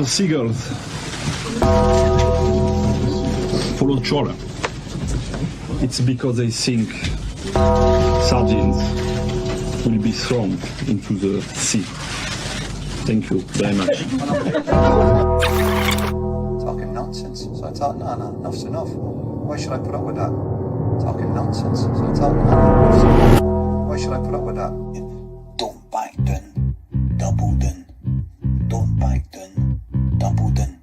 The seagulls follow trawler. It's because they think sardines will be thrown into the sea. Thank you very much. Talking nonsense. So I thought, no, enough's enough. Why should I put up with that? Talking nonsense. So I thought, no, enough's enough. Why should I put up with that? Don't back down, double down. Don't back down, double down.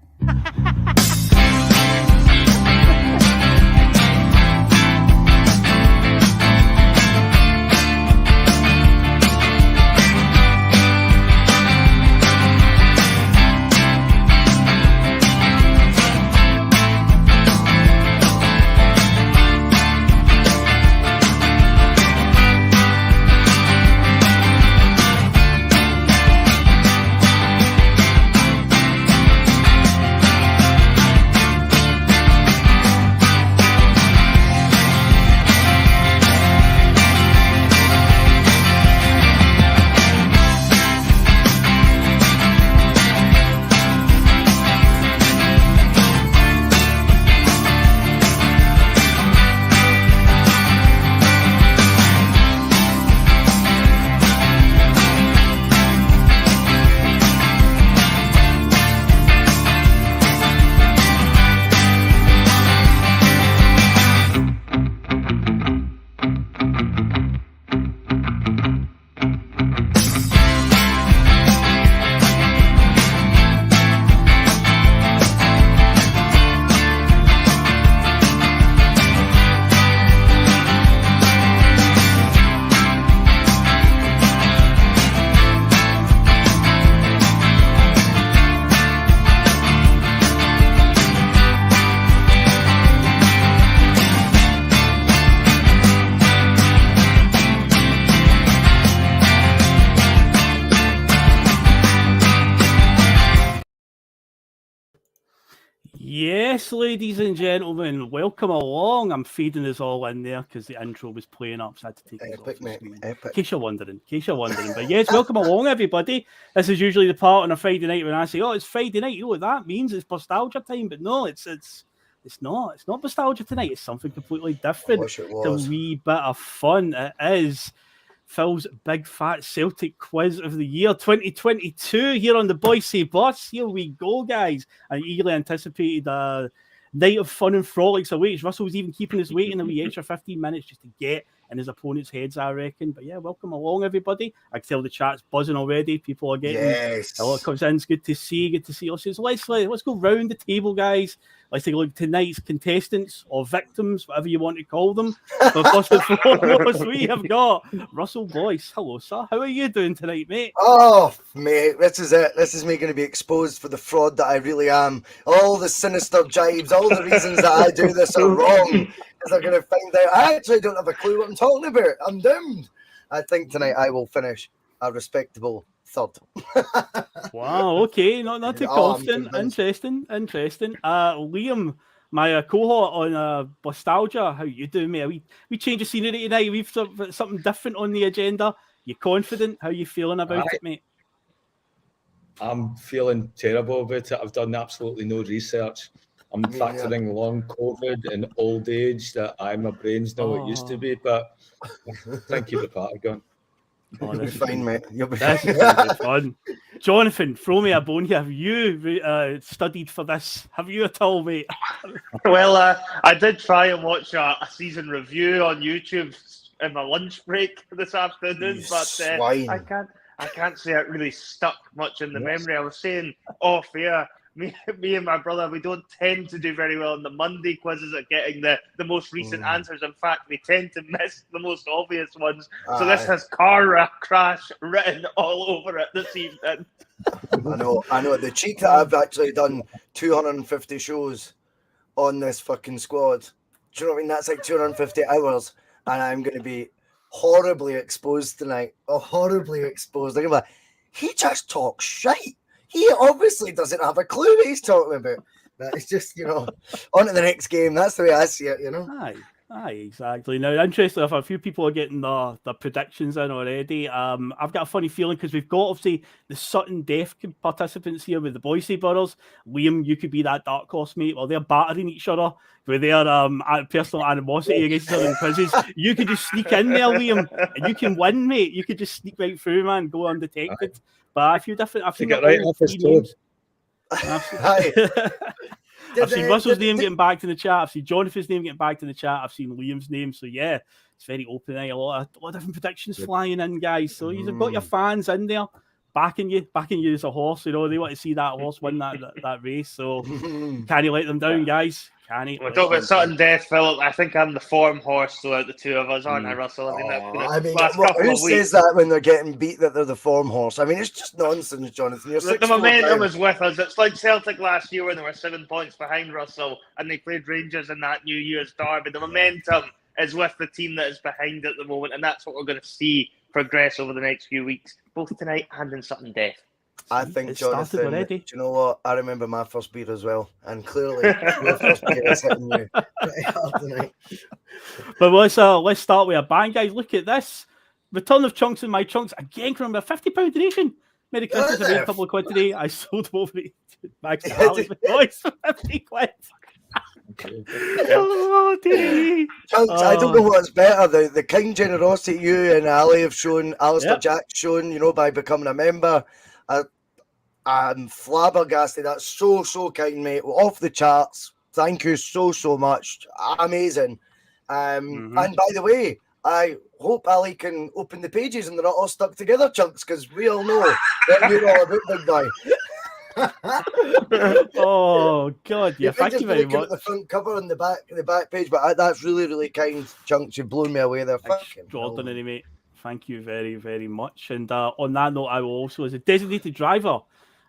Yes, ladies and gentlemen, welcome along. I'm feeding us all in there because the intro was playing up, so I had to take it off the screen. In case you're wondering. But yes, welcome along, everybody. This is usually the part on a Friday night when I say, "Oh, it's Friday night." You know what that means? It's Bustalgia time, but no, it's not. It's not Bustalgia tonight. It's something completely different. It's a wee bit of fun. It is Phil's Big Fat Celtic Quiz of the Year 2022 here on the Boise Bus. Here we go, guys. I eagerly anticipated a night of fun and frolics awaits. Russell was even keeping us waiting a wee extra 15 minutes just to get in his opponent's heads, I reckon. But yeah, welcome along, everybody. I can tell the chat's buzzing already. People are getting a lot comes in. It's good to see. So let's go round the table, guys. Let's take a look at tonight's contestants or victims, whatever you want to call them. But first and foremost, we have got Russell Boyce. Hello, sir. How are you doing tonight, mate? Oh, mate, this is it. This is me going to be exposed for the fraud that I really am. All the sinister jibes, all the reasons that I do this are wrong. Because they're going to find out I actually don't have a clue what I'm talking about. I'm doomed. I think tonight I will finish a respectable third. Wow, okay, not too confident. Interesting. Liam, my cohort on Bustalgia, how you doing, mate? We change the scenery tonight. We've something different on the agenda. You confident? How you feeling about it, mate? I'm feeling terrible about it. I've done absolutely no research. I'm factoring long COVID and old age that my brain's not what it used to be, but thank you for the party going. Oh, you'll be fine, mate. You'll be fun. Jonathan, throw me a bone here. Have you studied for this? Have you at all, mate? Well, I did try and watch a season review on YouTube in my lunch break this afternoon, but I can't say it really stuck much in the memory. I was saying off air, me and my brother, we don't tend to do very well in the Monday quizzes at getting the most recent answers. In fact, we tend to miss the most obvious ones. So this has car crash written all over it this evening. I know. The cheek that I've actually done 250 shows on this fucking squad. Do you know what I mean? That's like 250 hours, and I'm going to be horribly exposed tonight. Oh, horribly exposed. I'm like, he just talks shite. He obviously doesn't have a clue what he's talking about. But it's just, on to the next game. That's the way I see it, Aye. Aye, exactly. Now, interestingly enough, a few people are getting the predictions in already. I've got a funny feeling because we've got obviously the sudden death participants here with the Boise brothers. Liam, you could be that dark horse, mate. While they're battering each other with their personal animosity against each other in quizzes, you could just sneak in there, Liam, and you can win, mate. You could just sneak right through, man, go undetected. But a few different, I've seen get right all off his three names. Did I've seen Russell's name getting back to the chat. I've seen Jonathan's name getting back to the chat. I've seen Liam's name. So yeah, it's very open. A lot of different predictions flying in, guys. So you've got your fans in there backing you as a horse. You know, they want to see that horse win that race. So can you let them down, guys? Can he? We're talking about sudden death, Philip. I think I'm the form horse, so out the two of us, aren't I, Russell? I mean, who says that when they're getting beat that they're the form horse? I mean, it's just nonsense, Jonathan. The momentum is with us. It's like Celtic last year when they were 7 points behind Russell and they played Rangers in that New Year's derby. The momentum is with the team that is behind at the moment, and that's what we're going to see progress over the next few weeks, both tonight and in sudden death. I think, Jonathan, do you know what? I remember my first beer as well. And clearly, your first beer is hitting you pretty hard tonight. But let's start with a bang, guys. Look at this. Return of Chunks in my Chunks. Again, from a £50 donation. Merry Christmas. I made a couple of quid today. I sold them over back to Alex McGinlay for 50 quid. Oh, dear. Chunks, I don't know what's better. The kind generosity you and Ali have shown, Alistair Jack's shown, you know, by becoming a member. I'm flabbergasted. That's so kind, mate. We're off the charts. Thank you so much. Amazing. And by the way, I hope Ali can open the pages and they're not all stuck together, Chunks, because we all know what you're all about, big guy. Oh God! Yeah, thank you very much. At the front cover and the back page, but that's really kind, Chunks. You've blown me away there. Extraordinary, mate. Thank you very much. And on that note, I will also, as a designated driver,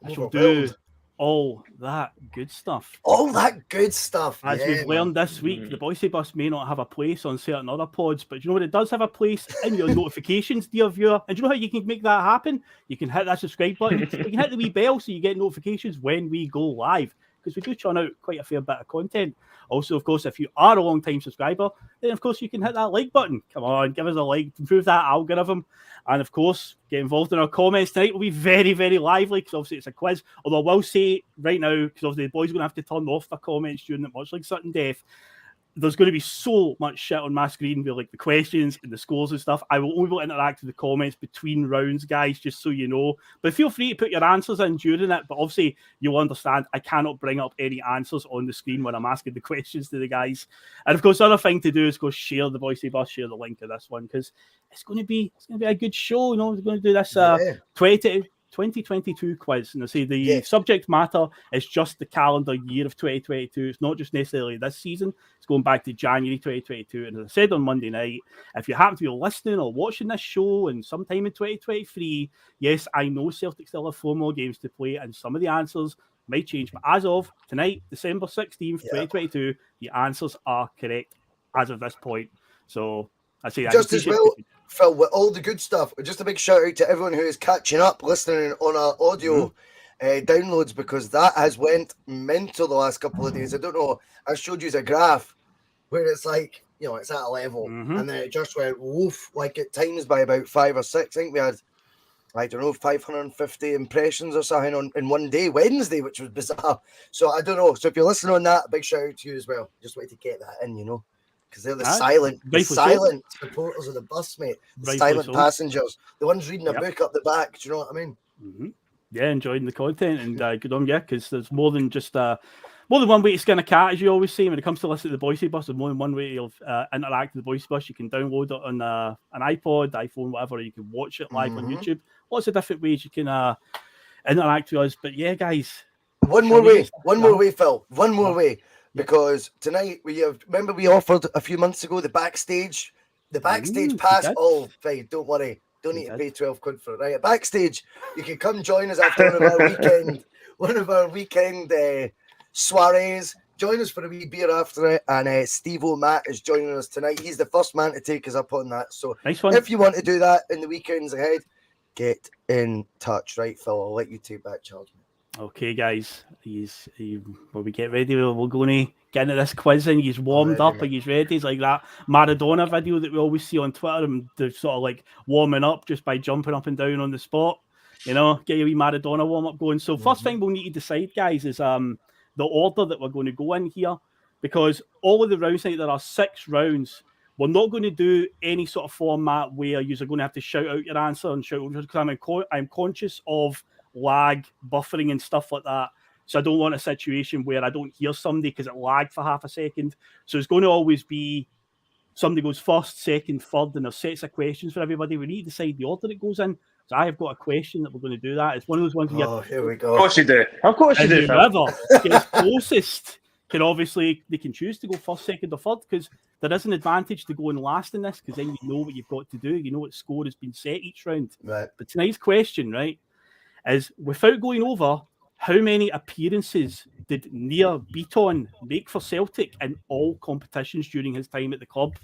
I shall do all that good stuff. All that good stuff. As we've learned this week, the Boise Bus may not have a place on certain other pods, but you know what? It does have a place in your notifications, dear viewer. And do you know how you can make that happen? You can hit that subscribe button. You can hit the wee bell so you get notifications when we go live, because we do churn out quite a fair bit of content. Also, of course, if you are a long-time subscriber, then, of course, you can hit that like button. Come on, give us a like, improve that algorithm. And, of course, get involved in our comments tonight. Will be very lively, because obviously it's a quiz. Although I will say right now, because obviously the boys are going to have to turn off their comments during it, much like sudden death. There's going to be so much shit on my screen with like the questions and the scores and stuff. I will only be able to interact with the comments between rounds, guys, just so you know. But feel free to put your answers in during it. But obviously, you'll understand I cannot bring up any answers on the screen when I'm asking the questions to the guys. And of course, the other thing to do is go share the Boise Bus, share the link of this one, because it's going to be a good show. You know, we're going to do this 2022 quiz, and I say the subject matter is just the calendar year of 2022. It's not just necessarily this season. It's going back to January 2022. And as I said on Monday night, if you happen to be listening or watching this show and sometime in 2023, yes, I know Celtic still have 4 more games to play, and some of the answers might change. But as of tonight, December 16th, 2022, the answers are correct as of this point. So I say just as well, Phil, with all the good stuff, just a big shout out to everyone who is catching up, listening on our audio downloads, because that has went mental the last couple of days. I don't know, I showed you a graph where it's like, you know, it's at a level, and then it just went woof, like at times by about 5 or 6. I think we had, I don't know, 550 impressions or something in one day, Wednesday, which was bizarre. So I don't know. So if you're listening on that, big shout out to you as well. Just wanted to get that in, you know. Because they're the silent supporters of the bus, mate. The silent passengers. The ones reading a book up the back. Do you know what I mean? Yeah, enjoying the content, and good on you, because there's more than just more than one way to skin a cat, as you always say. When it comes to listening to the Boise Bus, there's more than one way to interact with the Boise Bus. You can download it on an iPod, iPhone, whatever. You can watch it live on YouTube. Lots of different ways you can interact with us. But yeah, guys. One more way, Phil. One more way. Because tonight we offered a few months ago the backstage pass. Oh, fine, don't worry, don't need to pay 12 quid for it. Right, at backstage, you can come join us after one of our weekend soirees. Join us for a wee beer after it, and Steve O'Matt is joining us tonight. He's the first man to take us up on that. So if you want to do that in the weekends ahead, get in touch. Right, Phil, I'll let you take that charge. Okay, guys, when we get ready, we're going to get into this quiz and he's warmed up, mate. and he's ready. It's like that Maradona video that we always see on Twitter, and they're sort of like warming up just by jumping up and down on the spot. You know, get your wee Maradona warm up going. So first thing we'll need to decide, guys, is the order that we're going to go in here, because all of the rounds tonight, there are 6 rounds. We're not going to do any sort of format where you're going to have to shout out your answer and shout out, because I'm conscious of lag, buffering, and stuff like that. So I don't want a situation where I don't hear somebody because it lagged for half a second. So it's going to always be somebody goes first, second, third, and there's sets of questions for everybody. We need to decide the order it goes in. So I have got a question that we're going to do that. It's one of those ones where here we go. Of course you do. Of course you do. Whoever gets closest can obviously, they can choose to go first, second, or third, because there is an advantage to going last in this, because then you know what you've got to do. You know what score has been set each round. Right. But tonight's question, right, is without going over, how many appearances did Near Beaton make for Celtic in all competitions during his time at the club?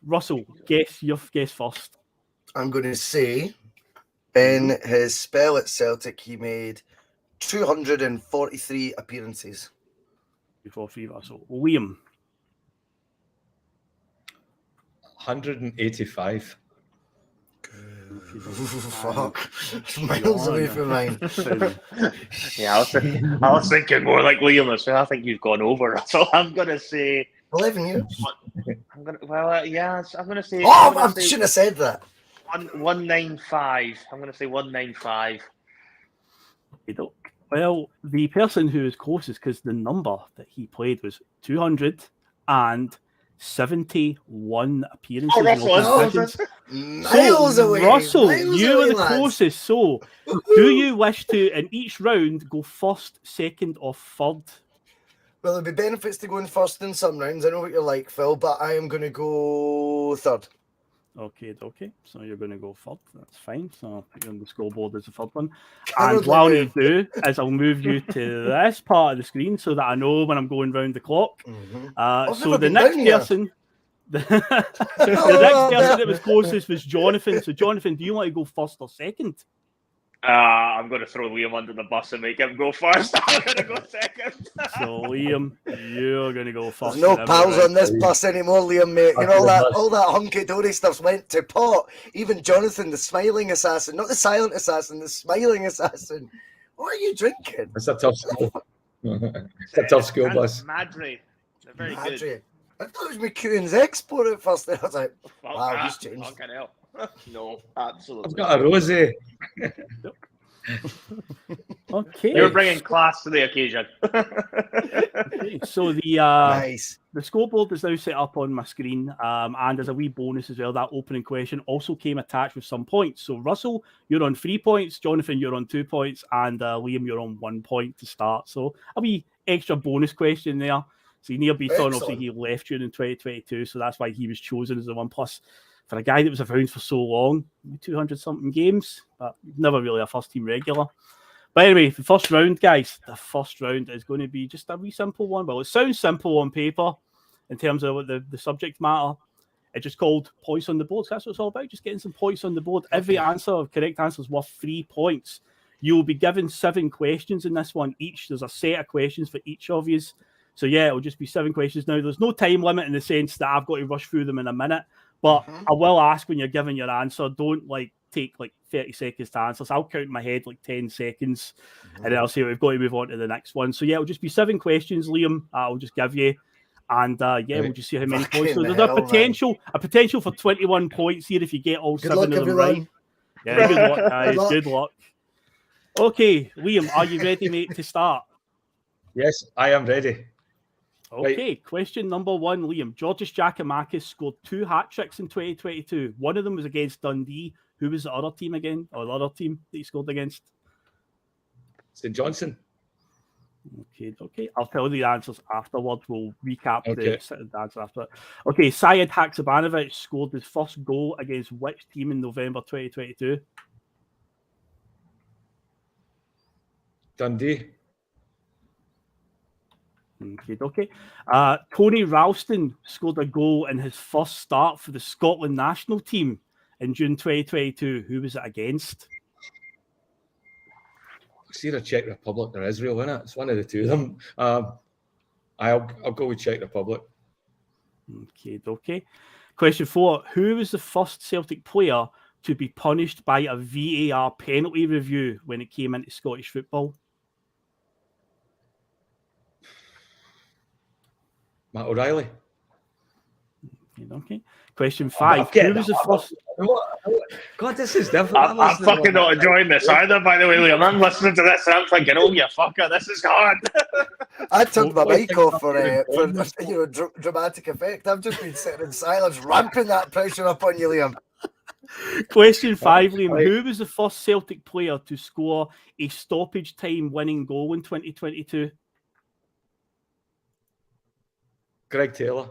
Russell, guess first. I'm going to say in his spell at Celtic, he made 243 appearances. 243, Russell. Liam. 185. Fuck. Miles away from mine. Yeah, I was thinking more like Liam. So I think you've gone over. So I'm going to say 11 years. I'm going to say. Oh, I shouldn't have said that. 195. I'm going to say 195. Well, the person who is closest, because the number that he played was 271 appearances. Oh, Russell, miles away. Russell, miles you away, were the lads. closest. So, do you wish to, in each round, go first, second, or third? Well, there'll be benefits to going first in some rounds. I know what you're like, Phil, but I am going to go third. Okay. So you're going to go third. That's fine. So I'll put you on the scoreboard as the third one. Cowardly And what I'll move. do is I'll move you to this part of the screen so that I know when I'm going round the clock. I've So never the been next down here. person, the next person that was closest was Jonathan. So Jonathan, do you want to go first or second? I'm going to throw Liam under the bus and make him go first. I'm going to go second. So Liam, you're going to go first. There's no in every pals round. on this bus anymore, Liam, mate. You know all that hunky-dory stuff's went to pot. Even Jonathan, the smiling assassin, not the silent assassin, the smiling assassin. What are you drinking? It's a tough school. It's a tough school bus. Madry. They're very good. Madry. I thought it was McEwen's export at first. I was like, wow, he's changed. Fucking hell. No, absolutely. I've got a rosé. Okay. You're bringing class to the occasion. Okay, so the Nice. the scoreboard is now set up on my screen, and as a wee bonus as well, that opening question also came attached with some points. So Russell, you're on 3 points, Jonathan, you're on 2 points, and Liam, you're on 1 point to start. So a wee extra bonus question there. So Near Beaton, obviously he left you in 2022, so that's why he was chosen as the one. Plus, for a guy that was around for so long, 200-something games, but never really a first-team regular. But anyway, the first round, guys, the first round is going to be just a wee simple one. Well, it sounds simple on paper in terms of the subject matter. It's just called points on the board. So that's what it's all about, just getting some points on the board. Every correct answer is worth 3 points. You will be given 7 questions in this one each. There's a set of questions for each of you. So yeah, it'll just be 7 questions. Now, there's no time limit in the sense that I've got to rush through them in a minute. But I will ask when you're giving your answer, don't take 30 seconds to answer. So I'll count in my head 10 seconds, and then I'll say we've got to move on to the next one. So yeah, it'll just be 7 questions, Liam. I'll just give you, and we'll just see how many points. So there's a potential for 21 points here if you get all 7 of them right. Yeah, good luck, guys. Good luck. Okay, Liam, are you ready, mate, to start? Yes, I am ready. Okay, Right. Question number 1, Liam. Georgios Giakoumakis scored 2 hat-tricks in 2022. One of them was against Dundee. Who was the other team again? Or the other team that he scored against? St. Johnson. Okay. I'll tell you the answers afterwards. We'll recap Okay. the answer after. Okay, Sajid Haksabanovic scored his first goal against which team in November 2022? Dundee. Okay. Tony Ralston scored a goal in his first start for the Scotland national team in June 2022. Who was it against? It's either Czech Republic or Israel, isn't it? It's one of the two of them. I'll go with Czech Republic. Okay. Question 4. Who was the first Celtic player to be punished by a VAR penalty review when it came into Scottish football? Matt O'Reilly. Okay. Question 5. Who was the first? God, this is different. I'm fucking not enjoying this either, by the way, Liam. I'm listening to this and I'm thinking, oh, you fucker, this is hard. I turned my mic off for dramatic effect. I've just been sitting in silence, ramping that pressure up on you, Liam. Question 5, Liam. Who was the first Celtic player to score a stoppage time winning goal in 2022? Greg Taylor.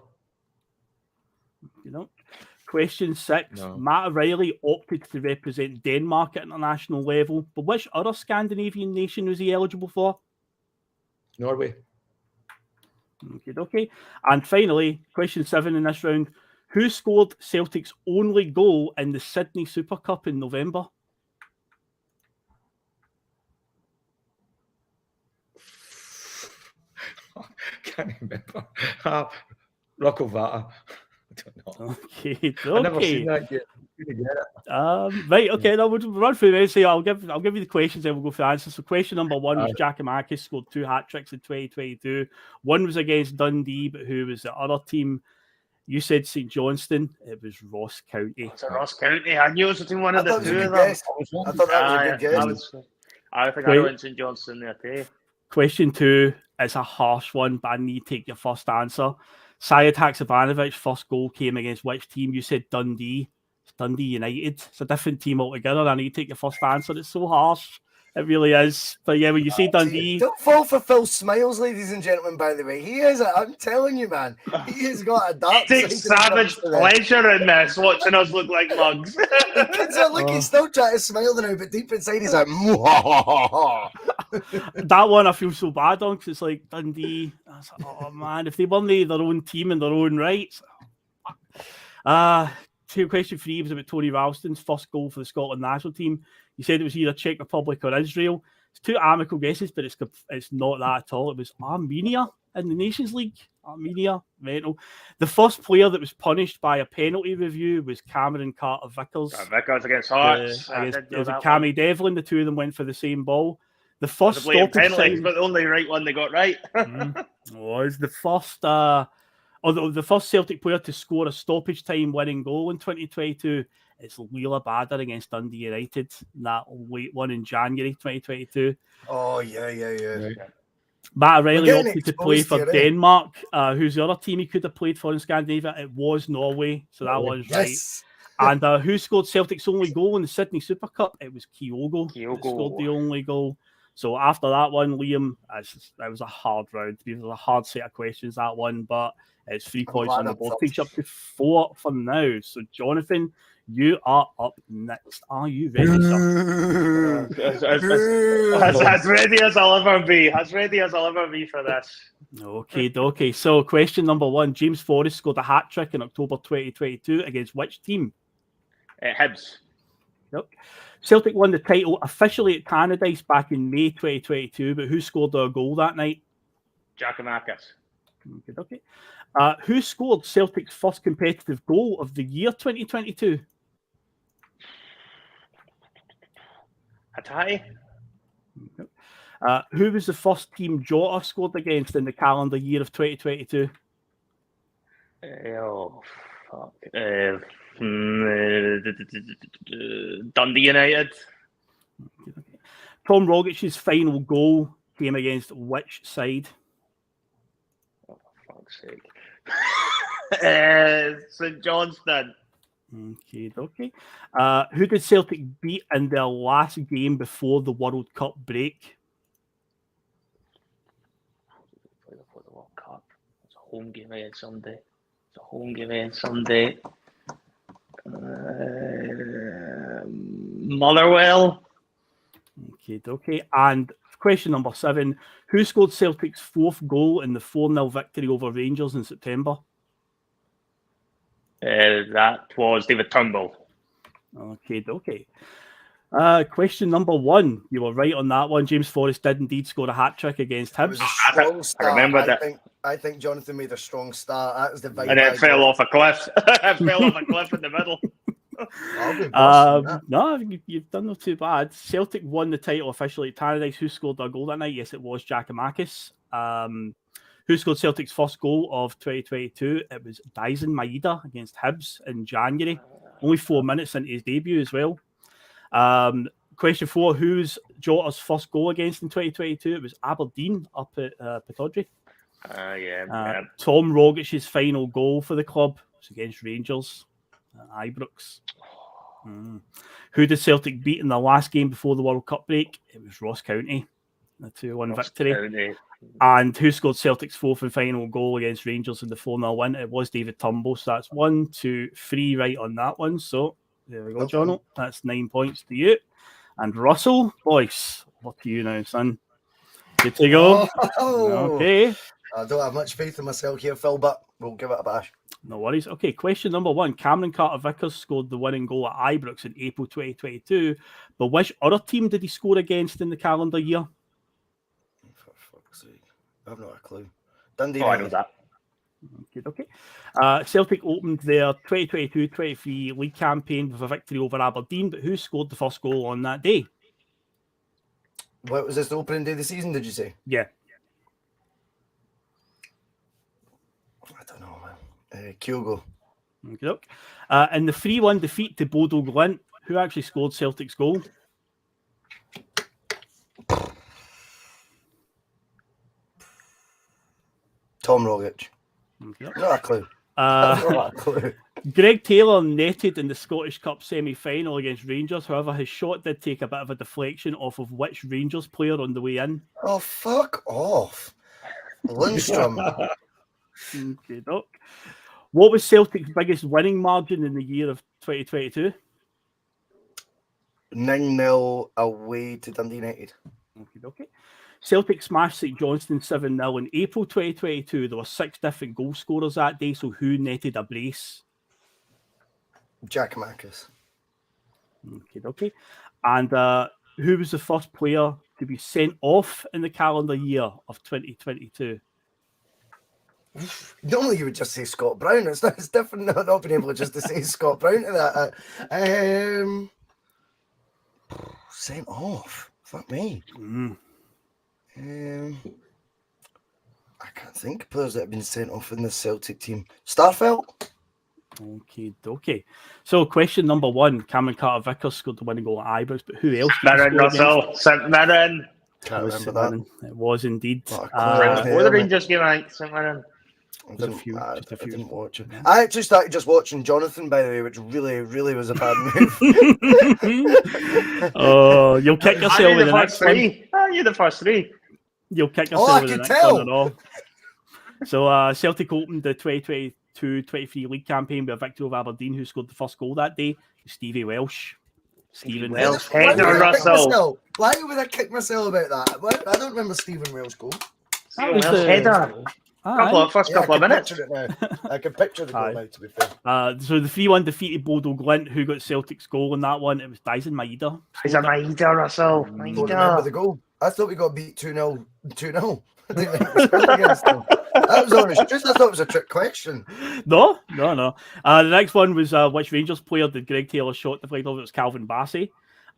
Question 6. No. Matt O'Reilly opted to represent Denmark at international level, but which other Scandinavian nation was he eligible for? Norway. Okay. And finally, question 7 in this round. Who scored Celtic's only goal in the Sydney Super Cup in November? Can't remember. Rocco Vata. I don't know. Okay. I've never seen that yet. Right, okay, now we'll run through this. So I'll give you the questions, then we'll go for the answers. So question number 1 was Giakoumakis scored 2 hat-tricks in 2022. One was against Dundee, but who was the other team? You said St Johnstone. It was Ross County. It's a Ross County. I knew it was between one of the two of them. I thought that was a good guess. I think I went St Johnstone there too. Question 2 is a harsh one, but I need to take your first answer. Sajid Haksabanovic, first goal came against which team? You said Dundee. It's Dundee United. It's a different team altogether. I need to take your first answer. It's so harsh. It really is. But yeah, when you say Dundee... Don't fall for Phil Smiles, ladies and gentlemen, by the way. He is, I'm telling you, man. He has got a dark side. Takes savage pleasure in this, watching us look like mugs. The kids are like, he's still trying to smile now, but deep inside he's like, That one I feel so bad on, because it's like Dundee. I was like, oh man, if they weren't their own team in their own rights. Question 3 was about Tony Ralston's first goal for the Scotland national team. You said it was either Czech Republic or Israel. It's 2 amicable guesses, but it's not that at all. It was Armenia in the Nations League. Armenia, mental. The first player that was punished by a penalty review was Cameron Carter-Vickers. Vickers against Hearts. It was Cammy Devlin. The two of them went for the same ball. The first stoppage time, but the only right one they got right. Was the first... the first Celtic player to score a stoppage time winning goal in 2022 is Leela Badder against Dundee United, that late one in January 2022. Oh, yeah. Matt O'Reilly opted to play for Denmark. Who's the other team he could have played for in Scandinavia? It was Norway, so that was right. And who scored Celtic's only goal in the Sydney Super Cup? It was Kyogo. Scored the only goal. So after that one, Liam, that was a hard round. It was a hard set of questions, that one, but it's 3 points on the board. Takes you up to 4 for now. So, Jonathan, you are up next. Are you ready, sir? As ready as I'll ever be. As ready as I'll ever be for this. Okay. So, question number 1. James Forrest scored a hat-trick in October 2022 against which team? Hibs. Yep. Celtic won the title officially at Canadice back in May 2022, but who scored their goal that night? Giakoumakis. Okay. Who scored Celtic's first competitive goal of the year 2022? Hatai. Who was the first team Jota scored against in the calendar year of 2022? Oh, fuck. Dundee United. Tom Rogic's final goal came against which side? Oh, for fuck's sake. St Johnstone. Okay. Who did Celtic beat in their last game before the World Cup break? Before the World Cup. It's a home game against Sunday. Motherwell. Okay. And question number 7. Who scored Celtic's 4th goal in the 4-0 victory over Rangers in September? That was David Turnbull. Okay. Question number 1. You were right on that one. James Forrest did indeed score a hat-trick against It was Hibs. a strong start. remember that. I think Jonathan made a strong start. That was the vibe. And it fell off a cliff. It fell off a cliff in the middle. No, you've done not too bad. Celtic won the title officially at Tannadice. Who scored their goal that night? Yes, it was Giacomakis. Who scored Celtic's first goal of 2022? It was Daisen Maeda against Hibs in January. Only 4 minutes into his debut as well. Question 4. Who's Jota's first goal against in 2022? It was Aberdeen up at Pataudry. Tom Rogic's final goal for the club was against Rangers at Ibrox. Who did Celtic beat in the last game before the World Cup break? It was Ross County. A 2-1 victory. County. And who scored Celtic's fourth and final goal against Rangers in the 4-0 win? It was David Turnbull. So that's 1, 2, 3 right on that one. So there we go, Jono. That's 9 points to you. And Russell, boys, what to you now, son? Good to go. Okay. I don't have much faith in myself here, Phil, but we'll give it a bash. No worries. Okay, question number 1. Cameron Carter-Vickers scored the winning goal at Ibrox in April 2022. But which other team did he score against in the calendar year? For fuck's sake. I have not a clue. Dundee. I know that. Okay. Celtic opened their 2022-23 league campaign with a victory over Aberdeen, but who scored the first goal on that day? What was this, the opening day of the season, did you say? Yeah. I don't know, man. Kyogo. Okay. In the 3-1 defeat to Bodo Glimt, who actually scored Celtic's goal? Tom Rogic. Not a clue. Greg Taylor netted in the Scottish Cup semi-final against Rangers. However, his shot did take a bit of a deflection off of which Rangers player on the way in? Oh, fuck off. Lundstrom. Okay, Doc. What was Celtic's biggest winning margin in the year of 2022? 9-0 away to Dundee United. Okay. Celtic smashed St Johnstone 7-0 in April 2022. There were 6 different goal scorers that day, so who netted a brace? Giacomakis. Okay. And who was the first player to be sent off in the calendar year of 2022? Normally you would just say Scott Brown. It's different not being able just to say Scott Brown to that. Sent off. Fuck me. I can't think of players that have been sent off in the Celtic team. Starfelt? Okay. So question number 1. Cameron Carter-Vickers scored the winning goal at Ibrox, but who else? Mirren, Russell. St Mirren. Can't remember that. It was indeed. What the Rangers game, I think, St Mirren. I didn't watch it. I actually started just watching Jonathan, by the way, which really, really was a bad move. Oh, you'll kick yourself in the next one. You're the first 3. You'll kick yourself in the next one and all. So Celtic opened the 2022-23 league campaign with a victory over Aberdeen. Who scored the first goal that day? Stevie Welsh. Stephen Welsh. Russell. Why would I kick myself about that? I don't remember Stephen Welsh goal. That was the header. First couple of minutes. I can picture the goal now, to be fair. So the 3-1 defeated Bodo Glimt. Who got Celtic's goal in that one? It was Daisen Maeda. Daisen Maeda, Russell. Don't remember the goal. I thought we got beat 2-0. 2-0. I didn't think we scored against them. That was honest. I thought it was a trick question. No. The next one was which Rangers player did Greg Taylor shot the flag over? It was Calvin Bassey.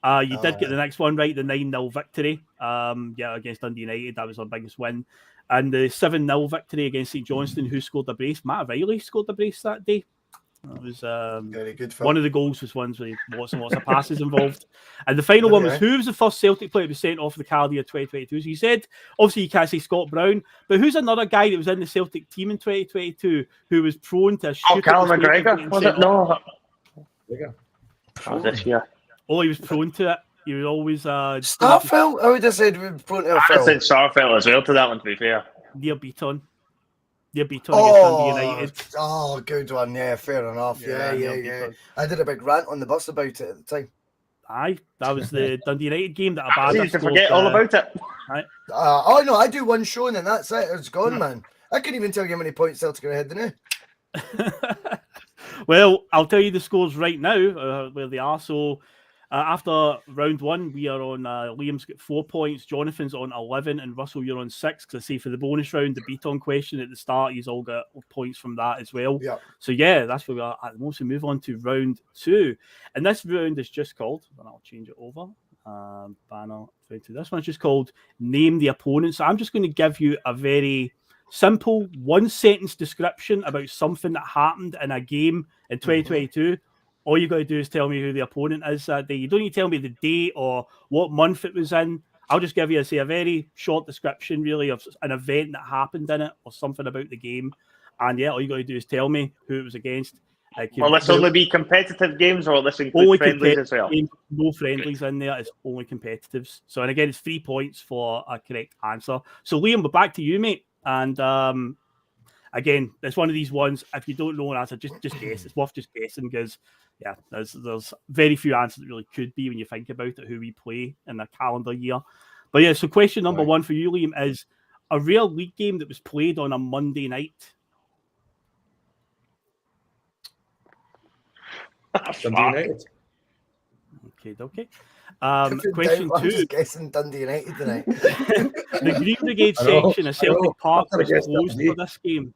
You did get the next one right, the 9-0 victory against Dundee United. That was our biggest win. And the 7-0 victory against St Johnstone. Who scored the brace? Matt Riley scored the brace that day. That was very good. One of the goals was ones with lots and lots of passes involved. And the final one was who was the first Celtic player to be sent off the calendar year 2022? So you said, obviously you can't say Scott Brown, but who's another guy that was in the Celtic team in 2022 who was prone to shoot? Callum McGregor, was it? No. This year. Oh, he was prone to it. He was always Starfelt? I would have said we were prone to it. I said Starfelt as well to that one, to be fair. Near Beaton against Dundee United. Oh, good one. Yeah, fair enough. Yeah. I did a big rant on the bus about it at the time. Aye, that was the Dundee United game that Abada to forget all about it. Right. No, I do one show and then that's it. It's gone, man. I couldn't even tell you how many points Celtic are ahead now. Well, I'll tell you the scores right now, where they are. So After round one, we are on. Liam's got 4 points. Jonathan's on 11, and Russell, you're on 6. Because I see for the bonus round, the beat-on question at the start, he's all got points from that as well. Yeah. So yeah, that's where we are at the most. We move on to round 2, and this round is just called. And I'll change it over. Banner to this one's just called Name the Opponent. So I'm just going to give you a very simple 1-sentence description about something that happened in a game in 2022. All you got to do is tell me who the opponent is that day. You don't need to tell me the date or what month it was in. I'll just give you, a very short description, really, of an event that happened in it or something about the game. And yeah, all you got to do is tell me who it was against. Will this only be competitive games, or will this include friendlies as well? Games, no friendlies in there. It's only competitives. So, and again, it's 3 points for a correct answer. So, Liam, we're back to you, mate. And again, it's one of these ones. If you don't know an answer, just guess. It's worth just guessing because, yeah, there's very few answers that really could be when you think about it. Who we play in a calendar year. But yeah, so question number 1 for you, Liam, is a real league game that was played on a Monday night. Dundee United. Okay. Question 2. I'm guessing Dundee United tonight. The Green Brigade section of Celtic Park was closed for this game.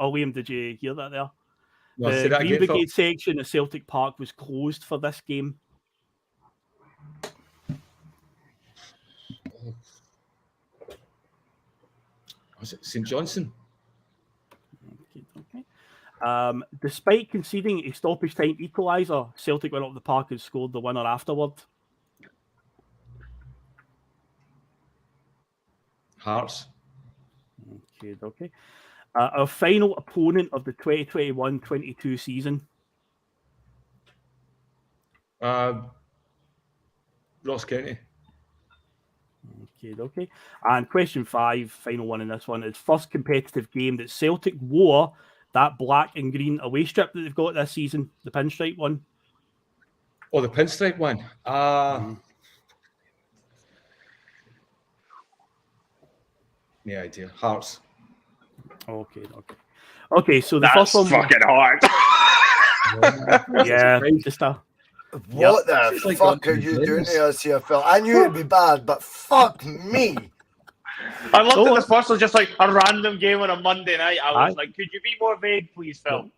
Oh, Liam, did you hear that there? No, the Green Brigade section of Celtic Park was closed for this game. Was it St Johnstone? Okay. Despite conceding a stoppage time equaliser, Celtic went up the park and scored the winner afterward. Hearts. Okay. Our final opponent of the 2021-22 season. Ross County. Okay. And question 5, final one in this one, is first competitive game that Celtic wore that black and green away strip that they've got this season, the pinstripe one. Oh, the pinstripe one. No idea. Hearts. Okay. So the That's first one, fucking hard. yeah, just a. What the fuck are you doing to us here, Phil? I knew it'd be bad, but fuck me. I loved that the first was just like a random game on a Monday night. I was like, could you be more vague, please, Phil?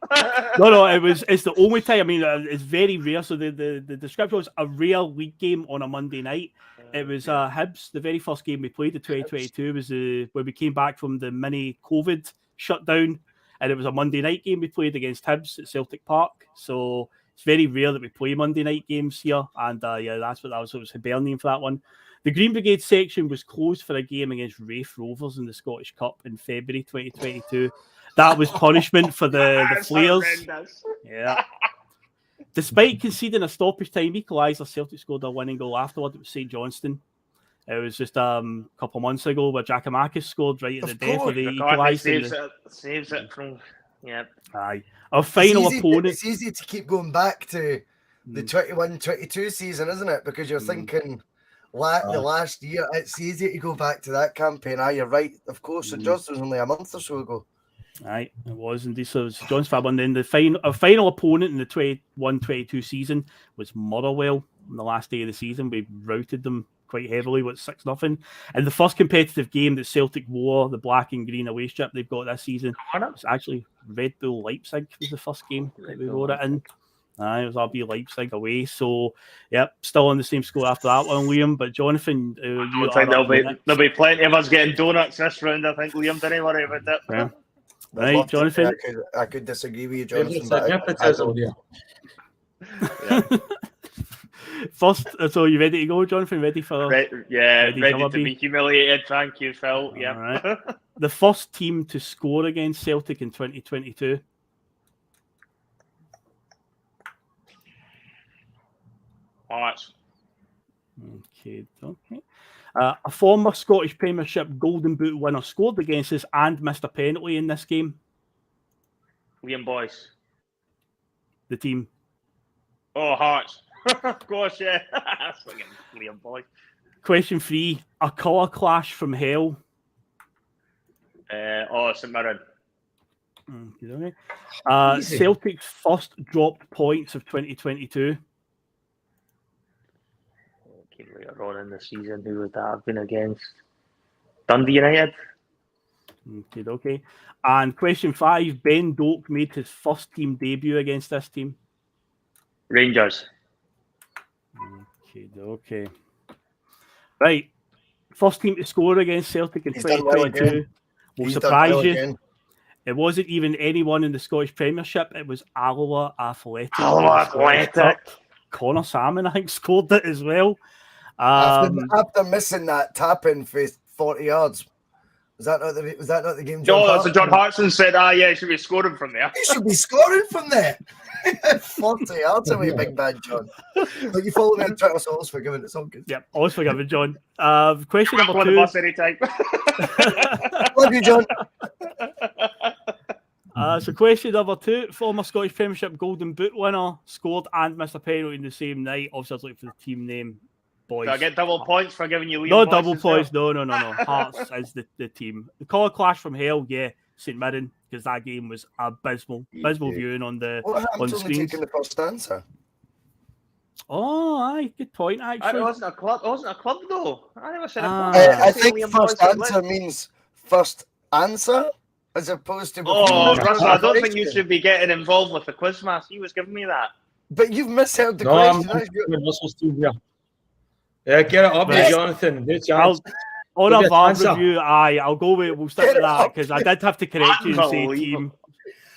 No, it's the only time. I mean, it's very rare. So the description was a real league game on a Monday night. It was Hibs. The very first game we played in 2022 was when we came back from the mini COVID shutdown, and it was a Monday night game we played against Hibs at Celtic Park. So it's very rare that we play Monday night games here, and that's what that was. So it was Hibernian for that one. The Green Brigade section was closed for a game against Raith Rovers in the Scottish Cup in February 2022. That was punishment for the Flares. Horrendous. Yeah. Despite conceding a stoppage time equaliser, Celtic scored a winning goal afterward. It was St Johnstone. It was just a couple of months ago where Giacomakis scored right at the death of the equaliser. Saves it from... Yeah. Aye. Our final opponent... It's easy to keep going back to the 21-22 season, isn't it? Because you're thinking... the last year, it's easy to go back to that campaign. You're right. Of course, St Johnstone was only a month or so ago. Aye, it was indeed. So it was John's Fab, and then our final opponent in the 21-22 season was Motherwell. On the last day of the season, we routed them quite heavily with 6-0. And the first competitive game that Celtic wore the black and green away strip they've got this season was actually Red Bull Leipzig. Was the first game that we wore it in. It was RB Leipzig away. So, yep, still on the same score after that one, Liam. But Jonathan, there'll be plenty of us getting donuts this round. I think Liam, don't worry about that. Yeah. Right, Jonathan. I could disagree with you, Jonathan. Yeah. First, so you ready to go, Jonathan? Ready ready to be humiliated. Thank you, Phil. Yeah. All right. The first team to score against Celtic in 2022. Hearts. Okay. A former Scottish Premiership Golden Boot winner scored against us and missed a penalty in this game. Liam Boyce. The team. Oh, Hearts. Of course, yeah. Liam Boyce. Question 3. A colour clash from hell. St Mirren. Okay. Celtic's first dropped points of 2022. Thinking later on in the season, who would that have been against? Dundee United. Okay. And question 5, Ben Doak made his first team debut against this team. Rangers. Okay. Right. First team to score against Celtic in 2022. Will surprise you. It wasn't even anyone in the Scottish Premiership. It was Alloa Athletic. Connor Salmon, I think, scored it as well. After missing that tap-in for 40 yards. Was that not the game? John Hartson said, yeah, he should be scoring from there. He should be scoring from there. 40 yards away, big bad John. But you follow me on Twitter, so always forgiven. It's all good. Yep, always forgiven, John. Question number 2. On the bus anytime. Love you, John. So question number 2, former Scottish Premiership Golden Boot winner scored and missed a penalty in the same night. Obviously, I was looking for the team name. Boys. Do I get double points for giving you Liam? No double points. No. Hearts is the team. The colour clash from hell, yeah. St Mirren, because that game was abysmal. Abysmal viewing on the screens. Taking the first answer. Oh, aye, good point. Actually, It wasn't a club though. I never said. I think first answer means first answer, as opposed to. Russell, I don't think you should be getting involved with the quizmaster. He was giving me that. But you've misheard the question. Russell's still here. Yeah, get it up, Jonathan. On a VAR review, I'll go with. We'll stick with that because I did have to correct you and say team.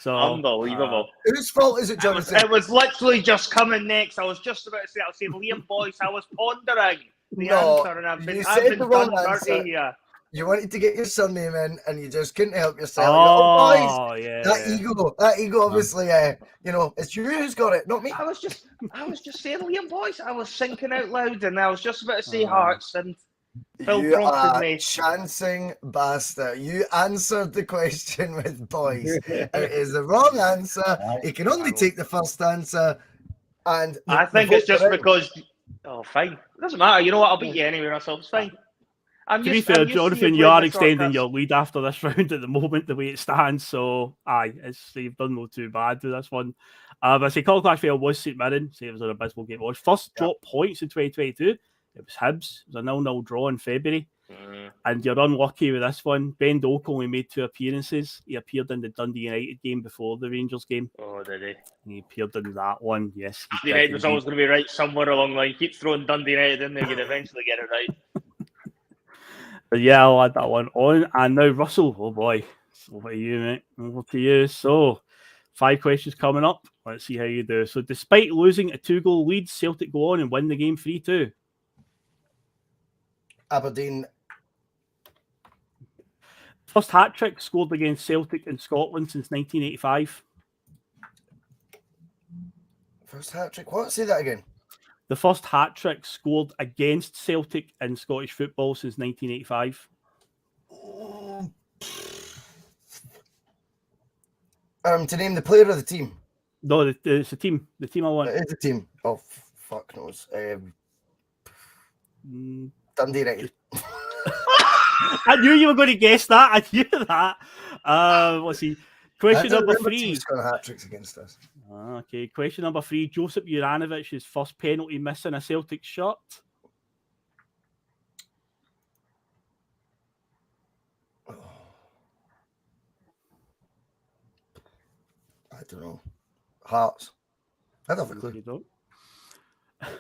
So unbelievable. Whose fault is it, Jonathan? It was literally just coming next. I was just about to say, I'll say Liam Boyce. I was pondering the answer, and I've been the wrong answer. Here. You wanted to get your surname in, and you just couldn't help yourself. Boys, yeah. That ego, obviously, it's you who's got it, not me. I was just saying Liam Boyce. I was thinking out loud, and I was just about to say Hearts, and Phil you prompted are me. Chancing bastard. You answered the question with Boyce. It is the wrong answer. He can only take the first answer, and I think it's just because. Oh, fine. It doesn't matter. You know what? I'll beat you anyway, Russell. It's fine. To be fair, Jonathan, you are extending your lead after this round at the moment, the way it stands. So, you've done no too bad with this one. But I say Colour Clash Fail was St Mirren. Say it was an abysmal game. It was first drop points in 2022. It was Hibs. It was a 0-0 draw in February. And you're unlucky with this one. Ben Doak only made 2 appearances. He appeared in the Dundee United game before the Rangers game. Oh, did he? He appeared in that one, yes. Dundee United was always going to be right somewhere along the line. Keep throwing Dundee United in there, you'd eventually get it right. But yeah, I'll add that one on. And now, Russell, oh boy, it's over to you, mate. Over to you. So, 5 questions coming up. Let's see how you do. So, despite losing a 2-goal lead, Celtic go on and win the game 3-2. Aberdeen. First hat-trick scored against Celtic in Scotland since 1985. First hat-trick? What? Say that again. The first hat-trick scored against Celtic in Scottish football since 1985. To name the player of the team? No, it's a team. The team I want. It is a team. Oh, fuck knows. Dundee United. I knew you were going to guess that. I knew that. Let's see. Question number 3. Scoring hat-tricks against us. Okay, question number 3. Josip Juranovic's first penalty miss in a Celtic shirt. I don't know. Hearts. I don't have a clue.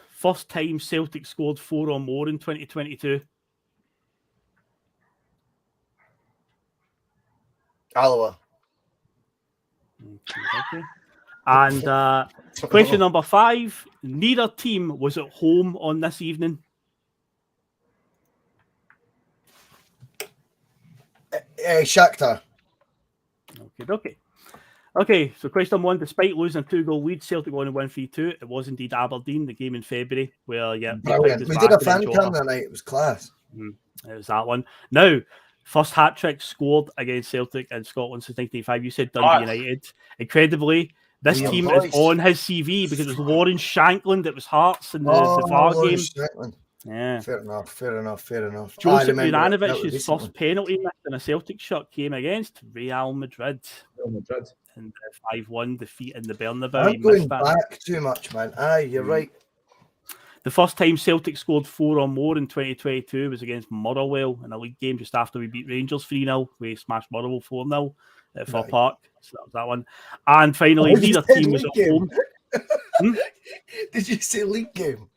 First time Celtic scored 4 or more in 2022. Alloa. Okay. And question number 5. Neither team was at home on this evening. Shakhtar. Okay, so question number 1. Despite losing a 2-goal lead, Celtic won and win 3-2. It was indeed Aberdeen, the game in February, where, we did a fan cam that night. It was class. It was that one. Now, first hat-trick scored against Celtic in Scotland since 1985. You said Dundee United. Incredibly, this team is on his CV because it was Lawrence Shankland. It was Hearts in the VAR game. Shankland. Yeah. Fair enough. Josip Juranovic's first penalty miss in a Celtic shirt came against Real Madrid. In the 5-1 defeat in the Bernabeu. I'm going back too much, man. Aye, you're right. The first time Celtic scored 4 or more in 2022 was against Motherwell in a league game just after we beat Rangers 3-0. We smashed Motherwell 4-0 at Fir Park. So that was that one. And finally, neither team was at home. Did you say league game?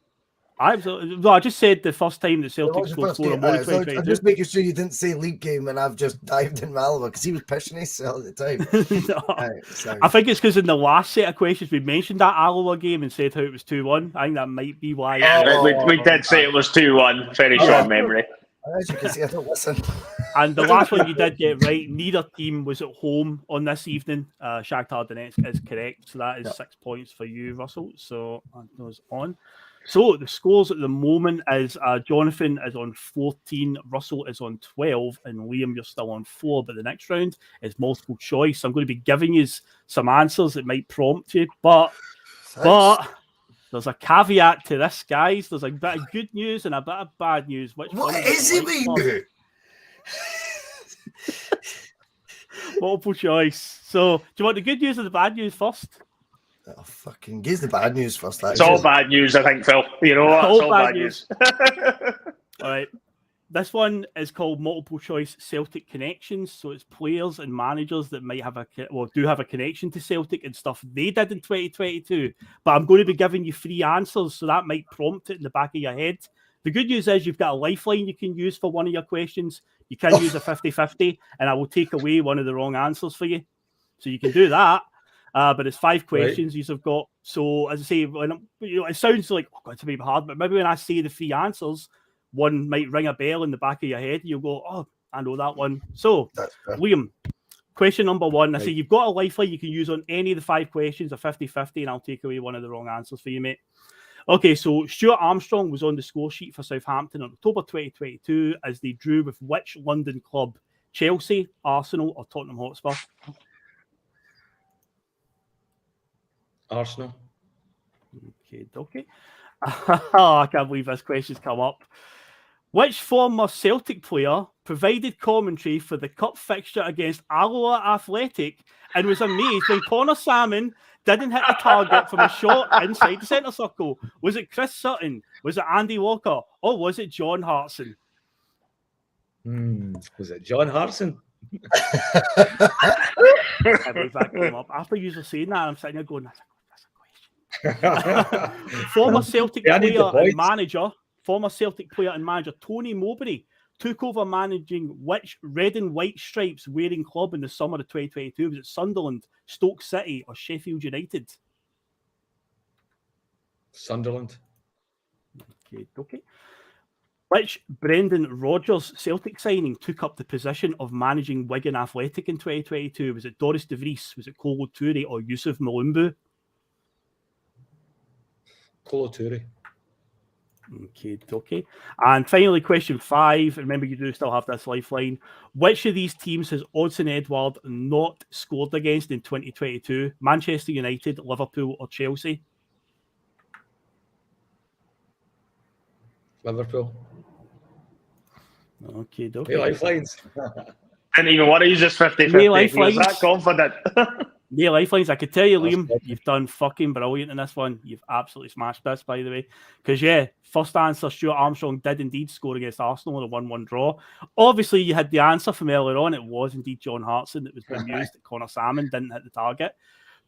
I just said the first time that Celtic scored 4 or more in 2022. I'm just making sure you didn't say league game, and I've just dived in Malabar because he was pissing himself at the time. No. I think it's because in the last set of questions we mentioned that Alloa game and said how it was 2-1. I think that might be why. We did say it was 2-1. Very short memory. As you can see, I don't listen. And the last one you did get right. Neither team was at home on this evening. Shakhtar Donetsk is correct. So that is 6 points for you, Russell. So that goes on. So the scores at the moment is Jonathan is on 14, Russell is on 12, and Liam, you're still on 4. But the next round is multiple choice. I'm going to be giving you some answers that might prompt you, but there's a caveat to this, guys. There's a bit of good news and a bit of bad news. What is it, mate? Multiple choice. So, do you want the good news or the bad news first? Oh, fucking give the bad news first. It's all bad news, I think, Phil. You know what? It's all bad news. All right. This one is called multiple choice Celtic connections. So it's players and managers that might have do have a connection to Celtic and stuff they did in 2022. But I'm going to be giving you 3 answers, so that might prompt it in the back of your head. The good news is you've got a lifeline you can use for one of your questions. You can use a 50-50, and I will take away one of the wrong answers for you. So you can do that. But it's 5 questions you've got. So as I say, it sounds like it's maybe hard, but maybe when I say the 3 answers, one might ring a bell in the back of your head. You'll go, oh, I know that one. So, Liam, question number 1. I say you've got a lifeline you can use on any of the 5 questions, a 50-50, and I'll take away one of the wrong answers for you, mate. Okay, so Stuart Armstrong was on the score sheet for Southampton in October 2022 as they drew with which London club? Chelsea, Arsenal, or Tottenham Hotspur? Arsenal. Okay. I can't believe this question's come up. Which former Celtic player provided commentary for the cup fixture against Alloa Athletic and was amazed when Connor Salmon didn't hit the target from a shot inside the centre circle? Was it Chris Sutton? Was it Andy Walker? Or was it John Hartson? Was it John Hartson? I believe that came up. After you were saying that, I'm sitting there going, that's a question. Former Celtic player and manager Tony Mowbray took over managing which red and white stripes wearing club in the summer of 2022? Was it Sunderland, Stoke City, or Sheffield United? Sunderland. Okay. Which Brendan Rodgers Celtic signing took up the position of managing Wigan Athletic in 2022? Was it Doris de Vries? Was it Kolo Touré or Yusuf Malumbu? Kolo Touré. Okay. And finally, question 5. Remember, you do still have this lifeline. Which of these teams has Odsonne Edouard not scored against in 2022? Manchester United, Liverpool, or Chelsea? Liverpool. Okay. Hey, lifelines. Didn't even want to use this 50-50. He was that confident. Yeah, lifelines. I could tell you, Liam, you've done fucking brilliant in this one. You've absolutely smashed this, by the way. Because, first answer, Stuart Armstrong did indeed score against Arsenal in a 1-1 draw. Obviously, you had the answer from earlier on. It was indeed John Hartson that was being used. Connor Salmon didn't hit the target.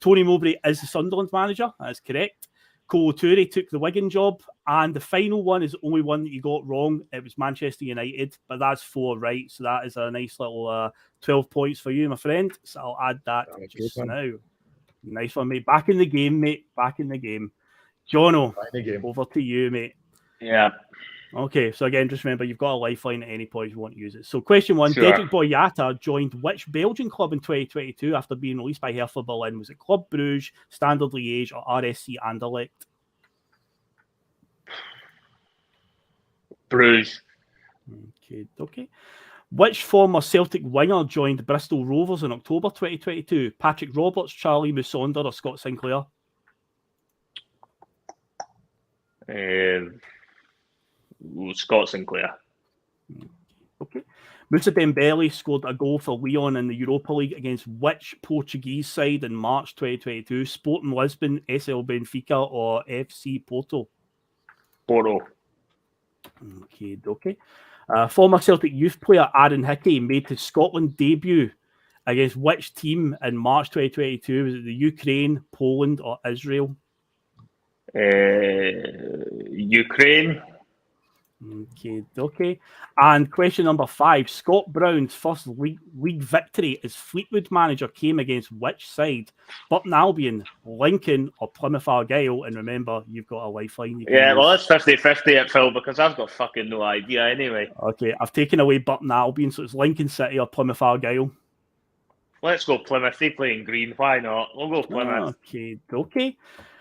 Tony Mowbray is the Sunderland manager. That is correct. Kolo Touré took the Wigan job. And the final one is the only one that you got wrong. It was Manchester United. But that's 4 right. So that is a nice little 12 points for you, my friend. So I'll add that just now. Nice one, mate. Back in the game, mate. Back in the game. Jono, over to you, mate. Yeah. Okay, so again, just remember, you've got a lifeline at any point if you want to use it. So question 1, Dedrick Boyata joined which Belgian club in 2022 after being released by Hertha Berlin? Was it Club Brugge, Standard Liège, or RSC Anderlecht? Bruges. Okay. Which former Celtic winger joined Bristol Rovers in October 2022? Patrick Roberts, Charlie Musonda, or Scott Sinclair? Scott Sinclair. Okay. Moussa Dembele scored a goal for Lyon in the Europa League against which Portuguese side in March 2022? Sporting Lisbon, SL Benfica, or FC Porto? Boro. Okay. Former Celtic youth player Aaron Hickey made his Scotland debut against which team in March 2022? Was it the Ukraine, Poland, or Israel? Ukraine. Okay. And question number 5. Scott Brown's first league victory as Fleetwood manager came against which side? Burton Albion, Lincoln, or Plymouth Argyle? And remember, you've got a lifeline. Well, it's 50-50 at Phil because I've got fucking no idea anyway. Okay, I've taken away Burton Albion, so it's Lincoln City or Plymouth Argyle. Let's go Plymouth. They play in green. Why not? We'll go Plymouth. Okay.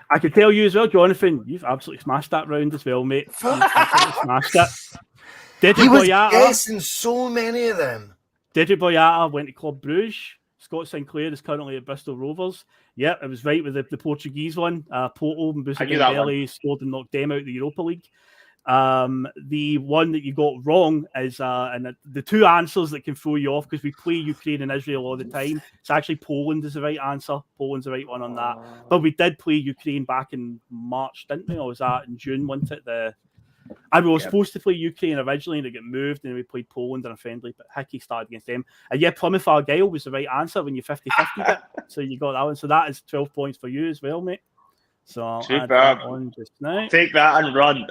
I can tell you as well, Jonathan, you've absolutely smashed that round as well, mate. You've absolutely smashed it. He was guessing so many of them. Deirdre Boyata went to Club Bruges. Scott Sinclair is currently at Bristol Rovers. Yep, it was right with the Portuguese one. Porto and Bustalgia scored and knocked them out of the Europa League. The one that you got wrong is, and the two answers that can throw you off, because we play Ukraine and Israel all the time, it's actually Poland is the right answer. Poland's the right one on that. But we did play Ukraine back in March, didn't we? Or was that in June, wasn't it? We were supposed to play Ukraine originally, and it got moved, and we played Poland in a friendly, but Hickey started against them. And yeah, Plymouth Argyle was the right answer when you 50-50'd it. So you got that one. So that is 12 points for you as well, mate. So I'll add that on just now. Take that and run.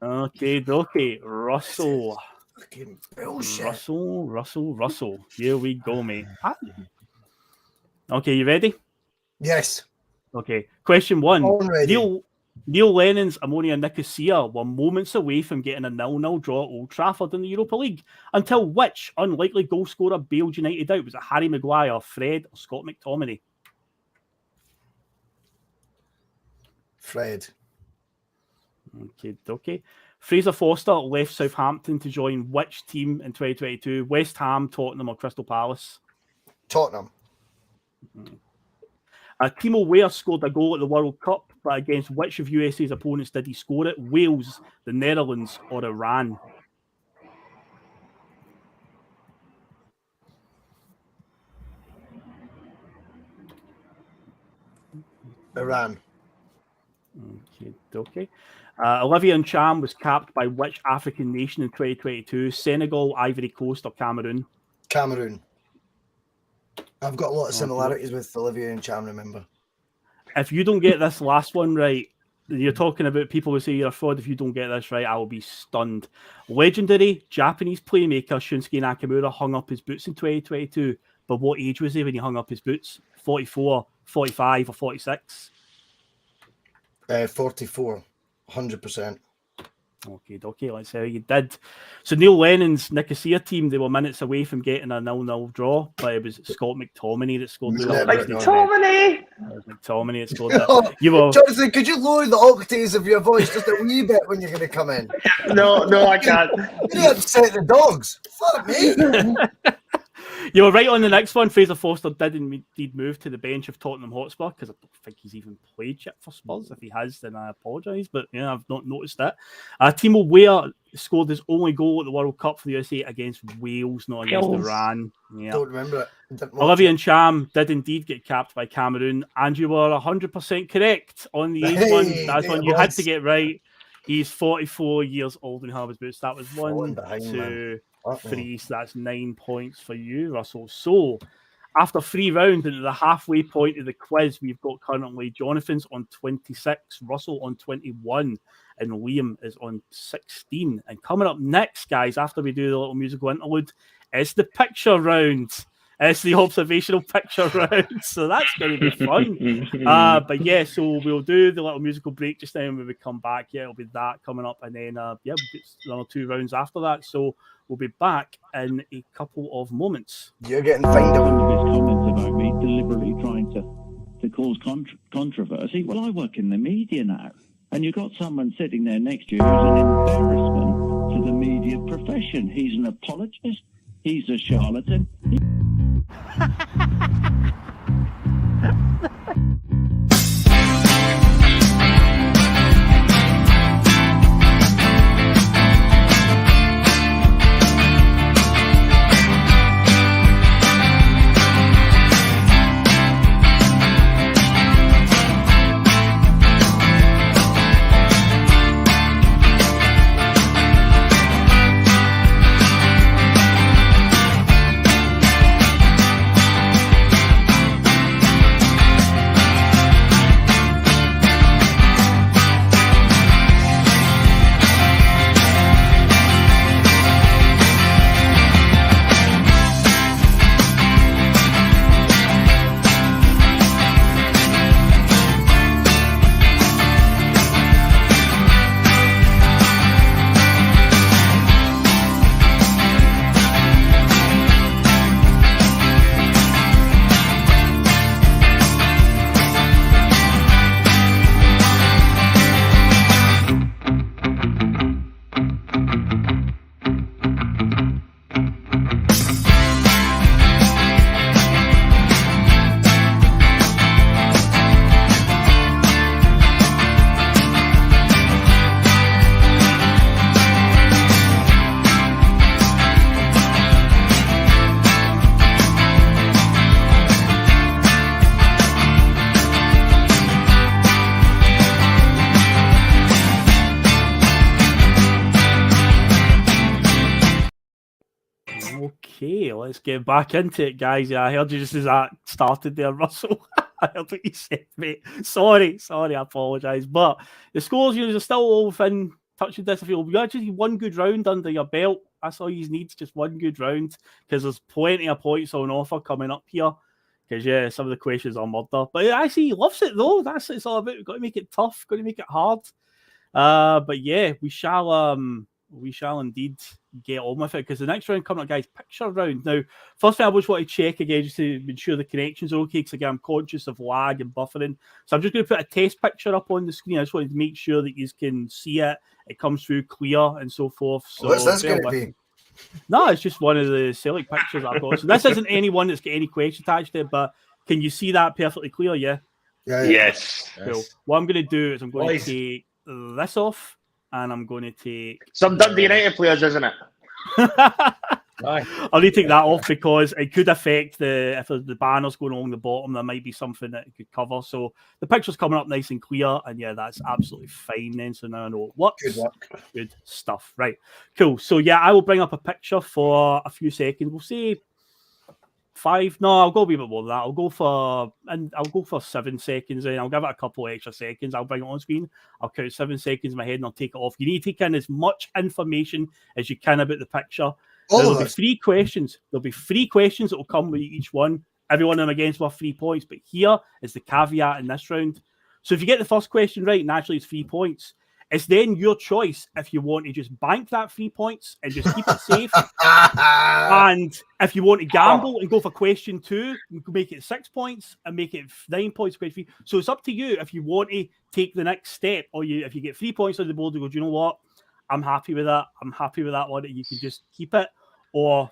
Okay. Russell. Fucking bullshit. Russell. Here we go, mate. Okay, you ready? Yes. Okay. Question 1. Already. Neil Lennon's Ammonia Nicosia were moments away from getting a 0-0 draw at Old Trafford in the Europa League, until which unlikely goal scorer bailed United out? Was it Harry Maguire, Fred, or Scott McTominay? Fred. Okay. Fraser Foster left Southampton to join which team in 2022? West Ham, Tottenham, or Crystal Palace? Tottenham. Timo Weah scored a goal at the World Cup, but against which of USA's opponents did he score it? Wales, the Netherlands, or Iran? Iran. Okay. Olivia Ncham was capped by which African nation in 2022? Senegal, Ivory Coast, or Cameroon? Cameroon. I've got a lot of similarities with Olivia Ncham, remember. If you don't get this last one right, you're talking about people who say you're a fraud. If you don't get this right, I will be stunned. Legendary Japanese playmaker Shunsuke Nakamura hung up his boots in 2022. But what age was he when he hung up his boots? 44, 45, or 46? 44, 100%. Okay, let's see how you did. So Neil Lennon's Nicosia team, they were minutes away from getting a 0-0 draw, but it was Scott McTominay that scored the McTominay that scored that. Jonathan, could you lower the octaves of your voice just a wee bit when you're going to come in? No, I can't. You upset the dogs. Fuck me. You were right on the next one. Fraser Foster did indeed move to the bench of Tottenham Hotspur, because I don't think he's even played yet for Spurs. If he has, then I apologise, but yeah, I've not noticed that. Timo Weah scored his only goal at the World Cup for the USA against Wales, not against Iran. Yeah. Don't remember it. Olivia Ncham did indeed get capped by Cameroon, and you were 100% correct on the age one. That's one you had to get right. He's 44 years old and Harvard's boots. That was 1, 2, 3, so that's 9 points for you, Russell. So, after 3 rounds into the halfway point of the quiz, we've got currently Jonathan's on 26, Russell on 21, and Liam is on 16. And coming up next, guys, after we do the little musical interlude, it's the picture round. It's the observational picture round, so that's going to be fun. But yeah, so we'll do the little musical break just now, and when we come back, yeah, it'll be that coming up, and then we'll get another 2 rounds after that. So we'll be back in a couple of moments. You're getting fined up. One of his comments about me deliberately trying to cause controversy. Well, I work in the media now, and you've got someone sitting there next to you who's an embarrassment to the media profession. He's an apologist. He's a charlatan. Okay, let's get back into it, guys. Yeah, I heard you just as that started there, Russell. I heard what you said, mate. Sorry, I apologise. But the scores, you're still all within touching distance. You actually need one good round under your belt. That's all you need, just one good round, because there's plenty of points on offer coming up here. Because, yeah, some of the questions are murder. But actually, he loves it, though. That's what it's all about. We've got to make it tough, got to make it hard. But, yeah, we shall indeed get on with it, because the next round coming up, guys, picture round. Now, first thing I just want to check again, just to ensure the connections are okay, because again, I'm conscious of lag and buffering. So I'm just going to put a test picture up on the screen. I just wanted to make sure that you can see it. It comes through clear and so forth. So what's this going to be? No, it's just one of the Celtic pictures I've got. So this isn't any one that's got any question attached to it, but can you see that perfectly clear? Yeah? Yeah. Yes. Cool. What I'm going to do is I'm going to take this off, and I'm going to take some Dundee United players, isn't it? I'll need to take that off, because it could affect if the banner's going along the bottom. There might be something that it could cover. So the picture's coming up nice and clear, and yeah, that's absolutely fine then. So now I know it works. Good work. Good stuff. Right, cool. So yeah, I will bring up a picture for a few seconds. We'll say 5. No, I'll go a wee bit more than that. I'll go for 7 seconds, and I'll give it a couple of extra seconds. I'll bring it on screen. I'll count 7 seconds in my head, and I'll take it off. You need to take in as much information as you can about the picture. There'll be 3 questions. There'll be 3 questions that will come with each one. Every one of them against worth 3 points. But here is the caveat in this round. So if you get the first question right, naturally it's 3 points. It's then your choice if you want to just bank that 3 points and just keep it safe. And if you want to gamble and go for question 2, you can make it 6 points and make it 9 points for question 3. So it's up to you if you want to take the next step, or if you get 3 points on the board, you go, do you know what? I'm happy with that. I'm happy with that one. You can just keep it, or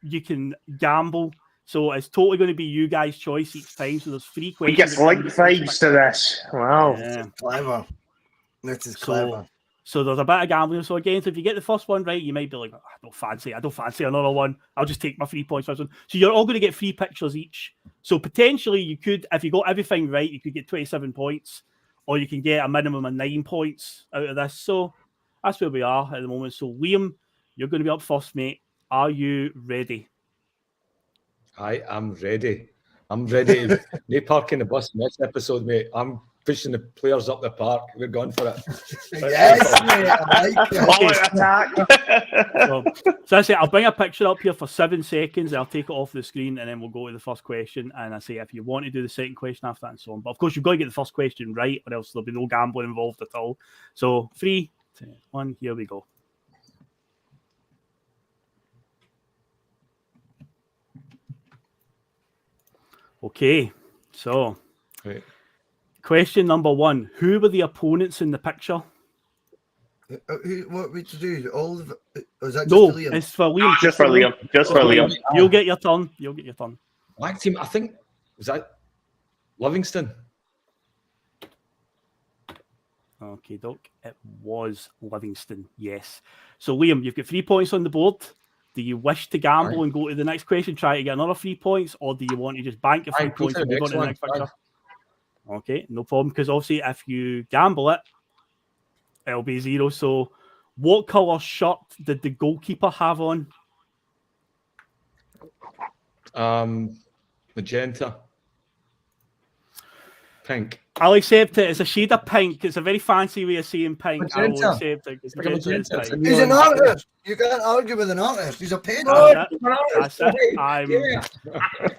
you can gamble. So it's totally going to be you guys' choice each time. So there's 3 questions. We get link vibes to this. Wow. Yeah. Clever. This is clever. So there's a bit of gambling. So again, if you get the first one right, you might be like, I don't fancy another one. I'll just take my 3 points first one. So you're all going to get 3 pictures each. So potentially you could, if you got everything right, you could get 27 points, or you can get a minimum of 9 points out of this. So that's where we are at the moment. So Liam, you're going to be up first, mate. Are you ready? I am ready. I'm ready. No parking the bus in this episode, mate. I'm pushing the players up the park. We're going for it. Yes, mate. I like it. Attack. So I say I'll bring a picture up here for 7 seconds. I'll take it off the screen, and then we'll go to the first question. And I say if you want to do the second question after that and so on. But of course, you've got to get the first question right, or else there'll be no gambling involved at all. So 3, 2, 1, here we go. Okay, so right. Question number 1. Who were the opponents in the picture? What would you do? All of it? Was that just No, Liam? it's for Liam. Just for Liam. Just for Liam. You'll get your turn. Black team, I think, was that Livingston? Okay, Doc. It was Livingston, yes. So, Liam, you've got 3 points on the board. Do you wish to gamble and go to the next question, try to get another 3 points, or do you want to just bank your 3 points and move on to the next picture? Okay, no problem, because obviously if you gamble it, it'll be 0. So what colour shirt did the goalkeeper have on? Magenta. Pink. I'll accept it. It's a shade of pink. It's a very fancy way of saying pink. Magenta. I will accept it. It's Magenta. He's an artist. You can't argue with an artist. He's a painter. That's it.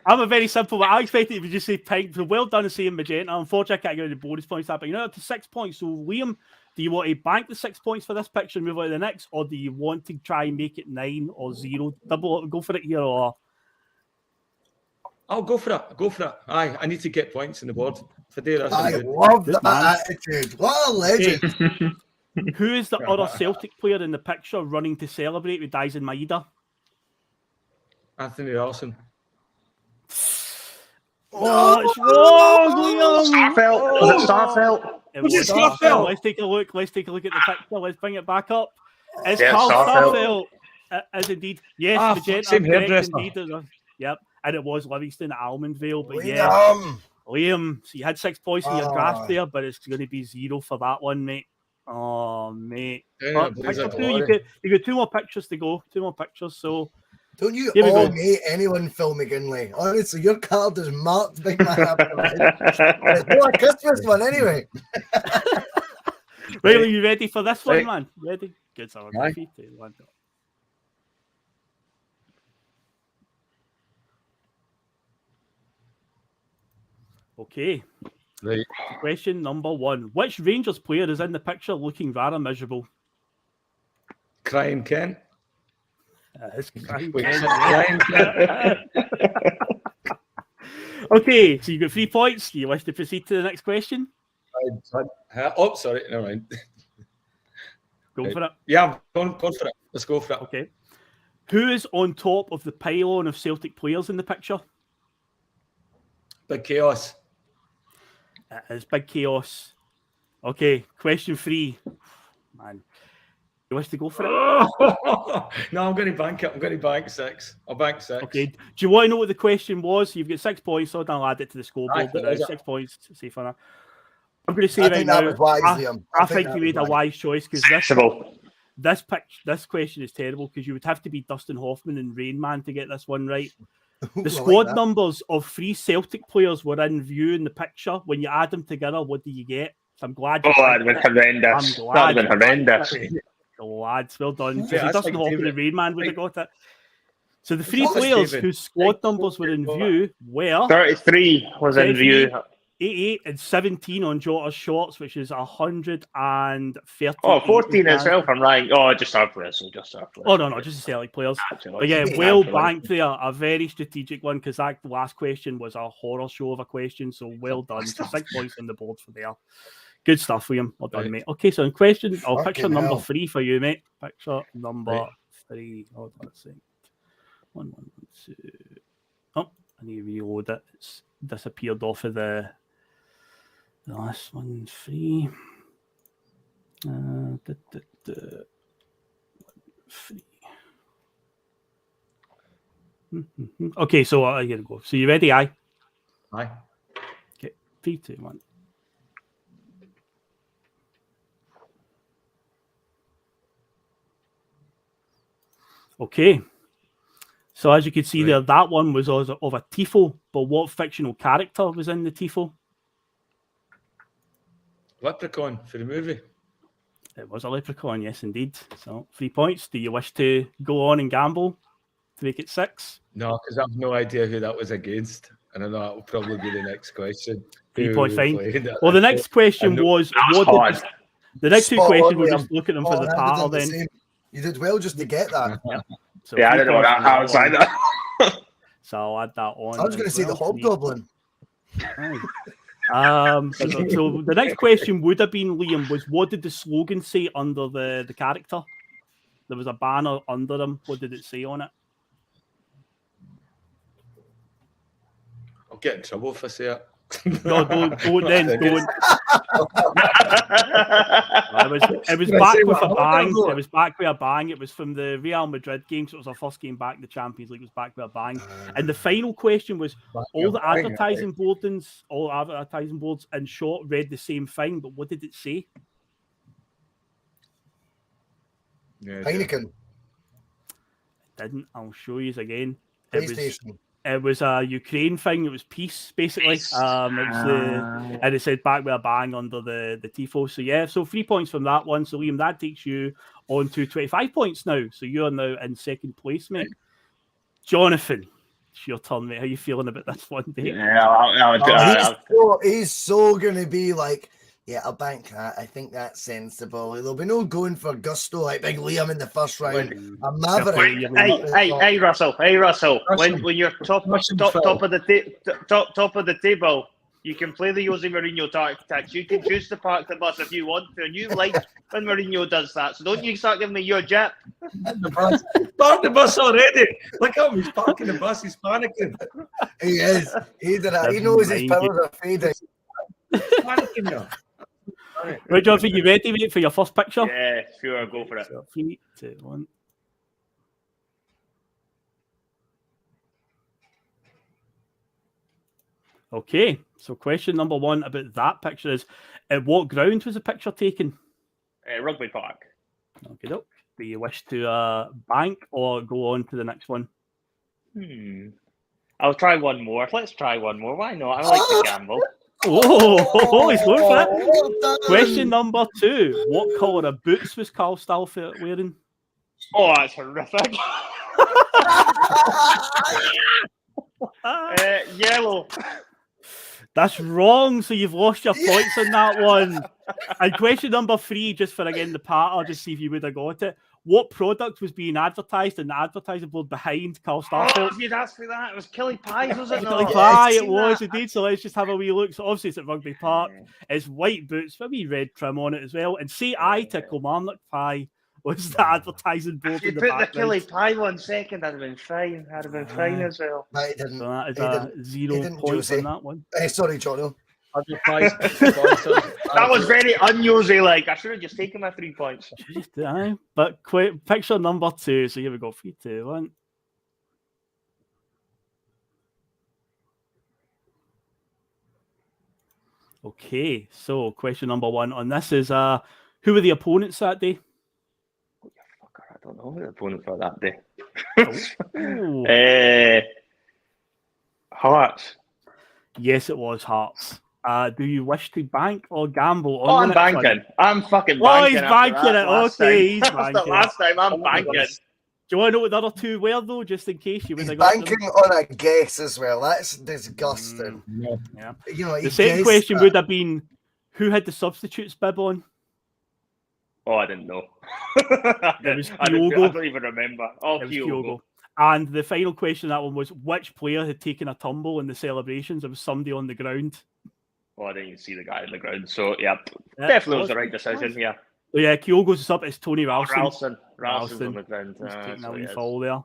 I'm a very simple one. I expected if you just say pink. So well done in saying magenta. Unfortunately, I can't give you the bonus points that, but you know, up to 6 points. So Liam, do you want to bank the 6 points for this picture and move on to the next, or do you want to try and make it 9 or 0? Go for it here, or I'll go for it. Aye, I need to get points on the board. I love that attitude. What a legend. Who is the other Celtic player in the picture running to celebrate with Dyson Maeda? Anthony Ralston. Oh, it's wrong, Liam. Starfelt. Was it Starfelt? It was Starfelt. Let's take a look. Let's take a look at the picture. Let's bring it back up. It's Carl Starfelt. As indeed. Yes, Magenta. Same hairdresser. Indeed. Yep. And it was Livingston at Almondvale. But Liam, so you had 6 points in your draft there, but it's going to be 0 for that one, mate. Oh, mate. Yeah, you got 2 more pictures to go. 2 more pictures. So Don't you Here we all go. make anyone, Phil McGinlay? Honestly, your card is marked, big man. It's not a Christmas one, anyway. Right, are you ready for this one, Right. man? Ready? Good, so Aye. 3, 2, 1, go. Okay. Right. Question number 1. Which Rangers player is in the picture looking rather miserable? Crying Ken. It's crying Wait, Ken. Crying Ken. Okay, so you got 3 points. Do you wish to proceed to the next question? Oh, sorry. Never mind. Go for it. Yeah, I'm going for it. Let's go for it. Okay. Who is on top of the pylon of Celtic players in the picture? Big chaos. It is Big Chaos. Okay, question 3. Man, you wish to go for it? No, I'm going to bank it. I'm going to bank 6. I'll bank 6. Okay. Do you want to know what the question was? You've got 6 points, so I'll add it to the scoreboard. Aye, But what was 6 points. See for now. I'm going to say I right think now. that was wise, Liam. I think think that you made was a wise choice because this question is terrible because you would have to be Dustin Hoffman and Rain Man to get this one right. The squad numbers of 3 Celtic players were in view in the picture. When you add them together, what do you get? So I'm glad. Oh, that'd been horrendous. That'd been horrendous. Lads, well done. Yeah, So Dustin Hoffman and Rain Man would have got it. So the 3 What's players David? whose squad numbers were in view were 33 was in view. 88 and 17 on Jota's shorts, which is 130. Oh, 14 as well from Ryan. Oh, just our players. Oh, no, just the Celtic players. Absolutely. But yeah, well banked there. A very strategic one because that last question was a horror show of a question. So well done. So 6 points on the board for there. Good stuff, William. Well done, mate. Okay, so in question, picture number 3 for you, mate. Picture number 3. Hold on a second. 1, 1, 2. Oh, I need to reload it. It's disappeared off of the last one. 3. 3. Okay, so here we go. So you ready? Aye. Aye. Okay, 3, 2, 1. Okay. So as you can see there, that one was of a tifo, but what fictional character was in the tifo? Leprechaun for the movie. It was a leprechaun, yes, indeed. So 3 points. Do you wish to go on and gamble to make it 6? No, because I have no idea who that was against. And I know that will probably be the next question. 3 point fine. Well, the next question was the next 2 questions were just looking at them for the pattern then. You did well just to get that. So yeah, I didn't know that. I was like that. So I'll add that on. I was going to say the hobgoblin. So the next question would have been, Liam, was what did the slogan say under the character? There was a banner under them. What did it say on it? I'll get in trouble if I say it. No, don't then. Don't. It was back with a bang. It was back with a bang. It was from the Real Madrid game, so it was our first game back in the Champions League. It was back with a bang. And the final question was all the advertising boards in short read the same thing, but what did it say? Heineken. It didn't. I'll show you again. PlayStation. It was a Ukraine thing. It was peace, basically. And it said back with a bang under the tifo. So yeah, so 3 points from that one. So Liam, that takes you on to 25 points now. So you're now in second place, mate. Jonathan, it's your turn, mate. How are you feeling about this one, mate? Yeah, he's so going to be like, yeah, I'll bank that. I think that's sensible. There'll be no going for gusto like Big Liam in the first round. A maverick. Hey, Russell. When you're top of the table, you can play the Jose Mourinho tactics. You can choose to park the bus if you want to, and you like when Mourinho does that. So don't you start giving me your jip. Park the bus already. Look at him. He's parking the bus. He's panicking. He is. He knows his powers are fading. Panicking now. Right, Jonathan, you ready, mate, for your first picture? Yeah, sure, go for it. 3, 2, 1. Okay, so question number 1 about that picture is, at what ground was the picture taken? Rugby Park. Okay, do you wish to bank or go on to the next one? I'll try one more. Let's try one more. Why not? I like to gamble. Oh, he's going for it. Well done. Question number 2. What colour of boots was Carl Starfelt wearing? Oh, that's horrific. Yellow. That's wrong, so you've lost your points on that one. And question number 3, just for again the patter, just see if you would have got it. What product was being advertised in the advertising board behind Carl Starfelt? Oh, if you'd asked me that, it was Killy Pies, was it Killy not? Pie, it was indeed. So let's just have a wee look. So obviously it's at Rugby Park. It's white boots with a wee red trim on it as well. And say I to Kilmarnock Pie was the advertising board If you in the put background. the Killy Pie 1 second, I'd have been fine. I'd have been fine as well. No, he didn't. So that is He a didn't. 0 didn't, points Josie. on that one. Sorry, Jono. Advertised sponsors. That was very unusual. Like, I should have just taken my 3 points. Aye. But picture number 2. So here we go. 3, 2, 1. Okay, so question number 1 on this is who were the opponents that day? I don't know who the opponents were that day. Oh. Hearts. Yes, it was Hearts. Do you wish to bank or gamble on Oh, the I'm next one? banking. I'm fucking Oh, banking. he's after banking that it. last Okay, time. he's That's banking the it. last time I'm banking. Do you want to know what the other 2 were, though, just in case you would He's have got banking them? on a guess as well. That's disgusting. Yeah. You know, he The second guessed question that. would have been, who had the substitutes bib on? Oh, I didn't know. It was I Kyogo. don't even remember. Oh, It was Kyogo. Kyogo. And the final question, that one was, which player had taken a tumble in the celebrations? There was somebody on the ground. Oh, I didn't even see the guy on the ground. So, yeah, Yeah, definitely it was the right decision. Yeah. So yeah, Kyogo's up. It's Tony Ralston. Ralston's on the ground. He's taking so a wee he is. fall there.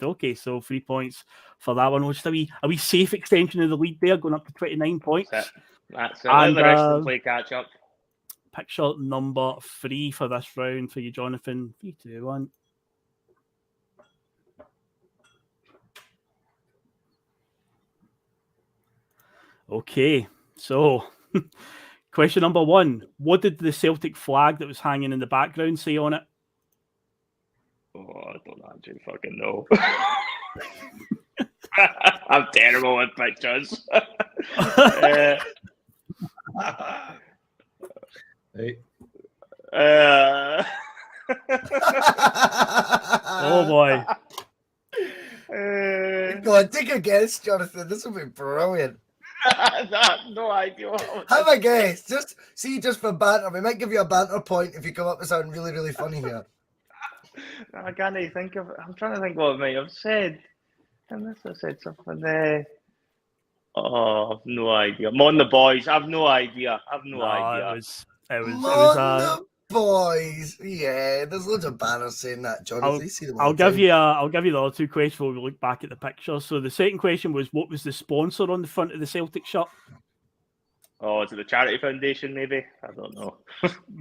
Okay, so 3 points for that one. Just a wee safe extension of the lead there, going up to 29 points. That's it. Let And the rest of them play catch up. picture number 3 for this round for you, Jonathan. 3, 2, 1. Okay, so question number 1. What did the Celtic flag that was hanging in the background say on it? Oh, I don't actually fucking know. I'm terrible with pictures. Right. Oh boy. Go on, take a guess, Jonathan. This will be brilliant. I have no idea. Have a guess. Just for banter. We might give you a banter point if you come up with something really, really funny here. I can't even think of it. I'm trying to think what I might have said. Unless I said something there. Oh, I've no idea. Mon the boys. I've no idea. It was the boys. Yeah, there's loads of banners saying that, Jonathan. I'll give you the other 2 questions before we look back at the picture. So the second question was, what was the sponsor on the front of the Celtic shirt? Oh, is it the Charity Foundation, maybe? I don't know.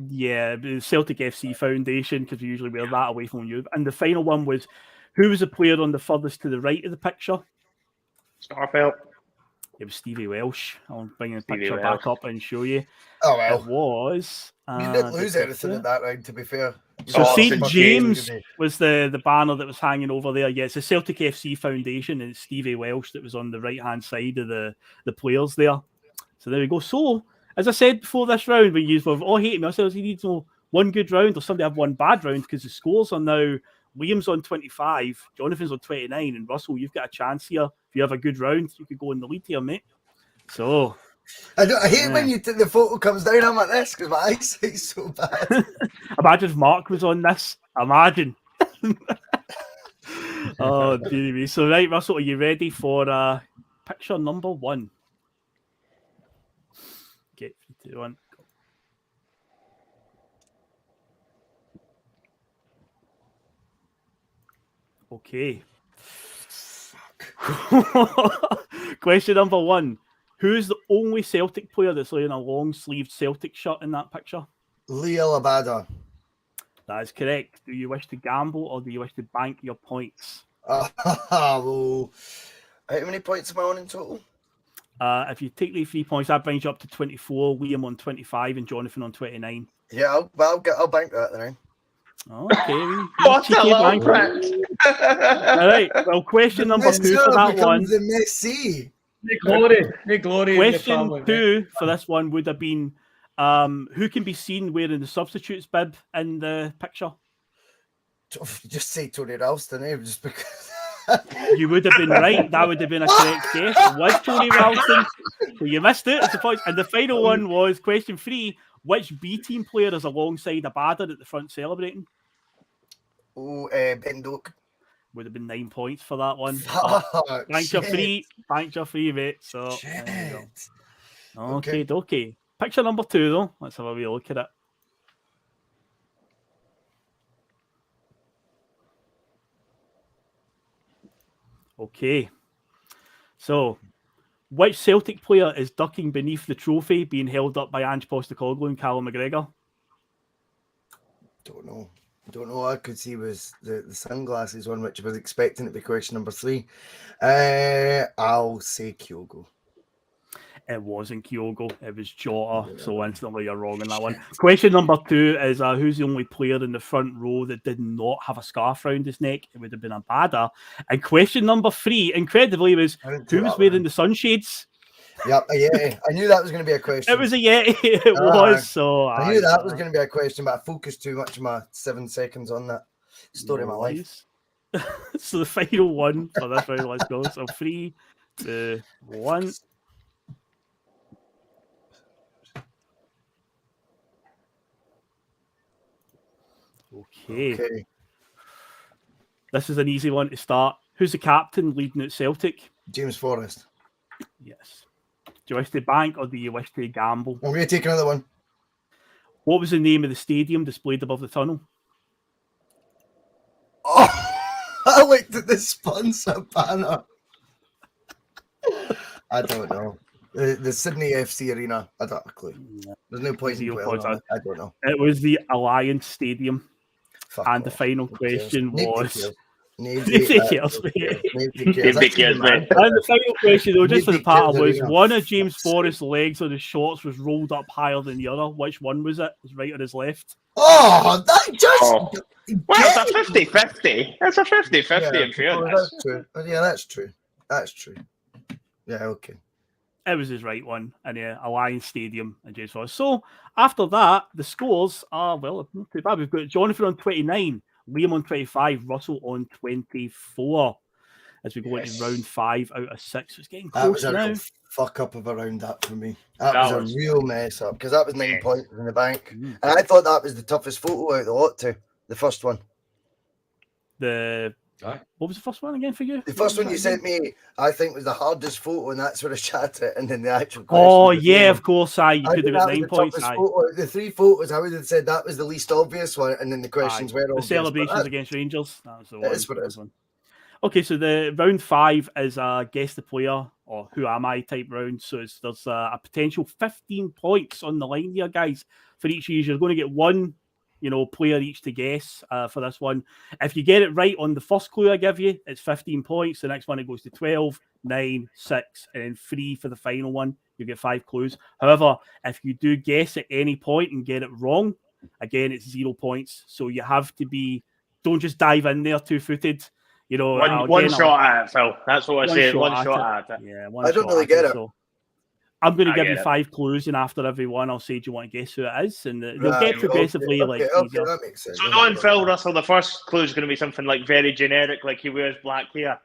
Yeah, the Celtic FC Foundation, because we usually wear that away from you. And the final one was, who was the player on the furthest to the right of the picture? Starfelt. It was Stevie Welsh. I'll bring the Stevie picture Welsh. back up and show you. Oh, well. It was. You didn't lose anything at that round, to be fair. So St. St. James was the banner that was hanging over there. Yeah, it's the Celtic FC Foundation, and it's Stevie Welsh that was on the right-hand side of the players there. So there we go. So, as I said before this round, we used all hating ourselves. You need to know one good round or somebody have one bad round, because the scores are now Liam's on 25, Jonathan's on 29, and Russell, you've got a chance here. If you have a good round, you could go in the lead here, mate. So I hate when the photo comes down. I'm like this because my eyesight's so bad. Imagine if Mark was on this. Imagine. Oh, dear me. So, right, Russell, are you ready for picture number 1? Get 3, 2, 1. Okay. Question number 1. Who is the only Celtic player that's wearing a long-sleeved Celtic shirt in that picture? Leo Labada. That is correct. Do you wish to gamble or do you wish to bank your points? Well, how many points am I on in total? If you take the 3 points, that brings you up to 24. Liam on 25 and Jonathan on 29. Yeah, I'll bank that then. Okay. What a little prick. All right. Well, question number 2 for that one. The Messi. The glory in the Question family. 2 for this one would have been, who can be seen wearing the substitutes bib in the picture? Just say Tony Ralston, just because. You would have been right. That would have been a correct guess. It was Tony Ralston. So you missed it. It's a point. And the final one was question 3. Which B team player is alongside a badder at the front celebrating? Oh, Ben Doak. Would have been 9 points for that one. Thanks your free, mate. So there you go. Okay. Picture number 2 though. Let's have a wee look at it. Okay. So, which Celtic player is ducking beneath the trophy being held up by Ange Postecoglou and Callum McGregor? Don't know. All I could see was the sunglasses one, which I was expecting to be question number 3. I'll say Kyogo. It wasn't Kyogo, it was Jota. So instantly you're wrong on that one. Question number 2 is who's the only player in the front row that did not have a scarf around his neck? It would have been a badder. And question number 3, incredibly, was who was wearing the sunshades? Yep, a Yeti. I knew that was going to be a question. It was a Yeti. It was. So I knew that was going to be a question, but I focused too much of my 7 seconds on that story of my life. So the final one for this round, let's go. So 3, 2, 1. Okay. This is an easy one to start. Who's the captain leading at Celtic? James Forrest. Yes. Do you wish to bank or do you wish to gamble? I'm going to take another one. What was the name of the stadium displayed above the tunnel? Oh, I looked at the sponsor banner. I don't know. The Sydney FC Arena. I don't have a clue. There's no point in dwelling on it. I don't know. It was the Alliance Stadium. And the final question was... Nobody cares, mate. And the final question, though, just for the part, was one of James Forrest's legs on his shorts was rolled up higher than the other. Which one was it? It was right or his left? Oh, that just... Well, it's a 50-50. It's a 50-50 in fairness. That's true. Yeah, that's true. That's true. Yeah, okay. It was his right one, and Alliance Stadium and James Forrest. So after that, the scores are, well, not too bad. We've got Jonathan on 29, Liam on 25, Russell on 24. As we go into round 5 out of 6, it's getting close now. That was a fuck up of a round that for me. That was a real mess up because that was 9 points in the bank, and I thought that was the toughest photo out of the lot too. The first one. What was the first one again for you? The first one you sent me, I think, was the hardest photo, and that's where I chat it, and then the actual question. Oh, yeah, of course, you could have got 9 points. The 3 photos, I would have said that was the least obvious one, and then the questions were obvious. The celebrations against Rangers. That was the one. It is what it is. Okay, so the round 5 is a guess the player, or who am I type round. So there's a potential 15 points on the line here, guys, for each of you. You're going to get one player each to guess for this one. If you get it right on the first clue I give you, it's 15 points. The next one, it goes to 12, 9, 6, and then 3 for the final one. You get 5 clues. However, if you do guess at any point and get it wrong, again, it's 0 points. So you have to don't just dive in there two-footed. One shot at it, Phil. That's what I say. One shot at it. Yeah, I don't really get it. So I'm going to give you 5 clues, and after every one, I'll say, do you want to guess who it is? And they'll get progressively okay, that makes sense. So on Phil Russell, the first clue is going to be something like very generic, like he wears black hair.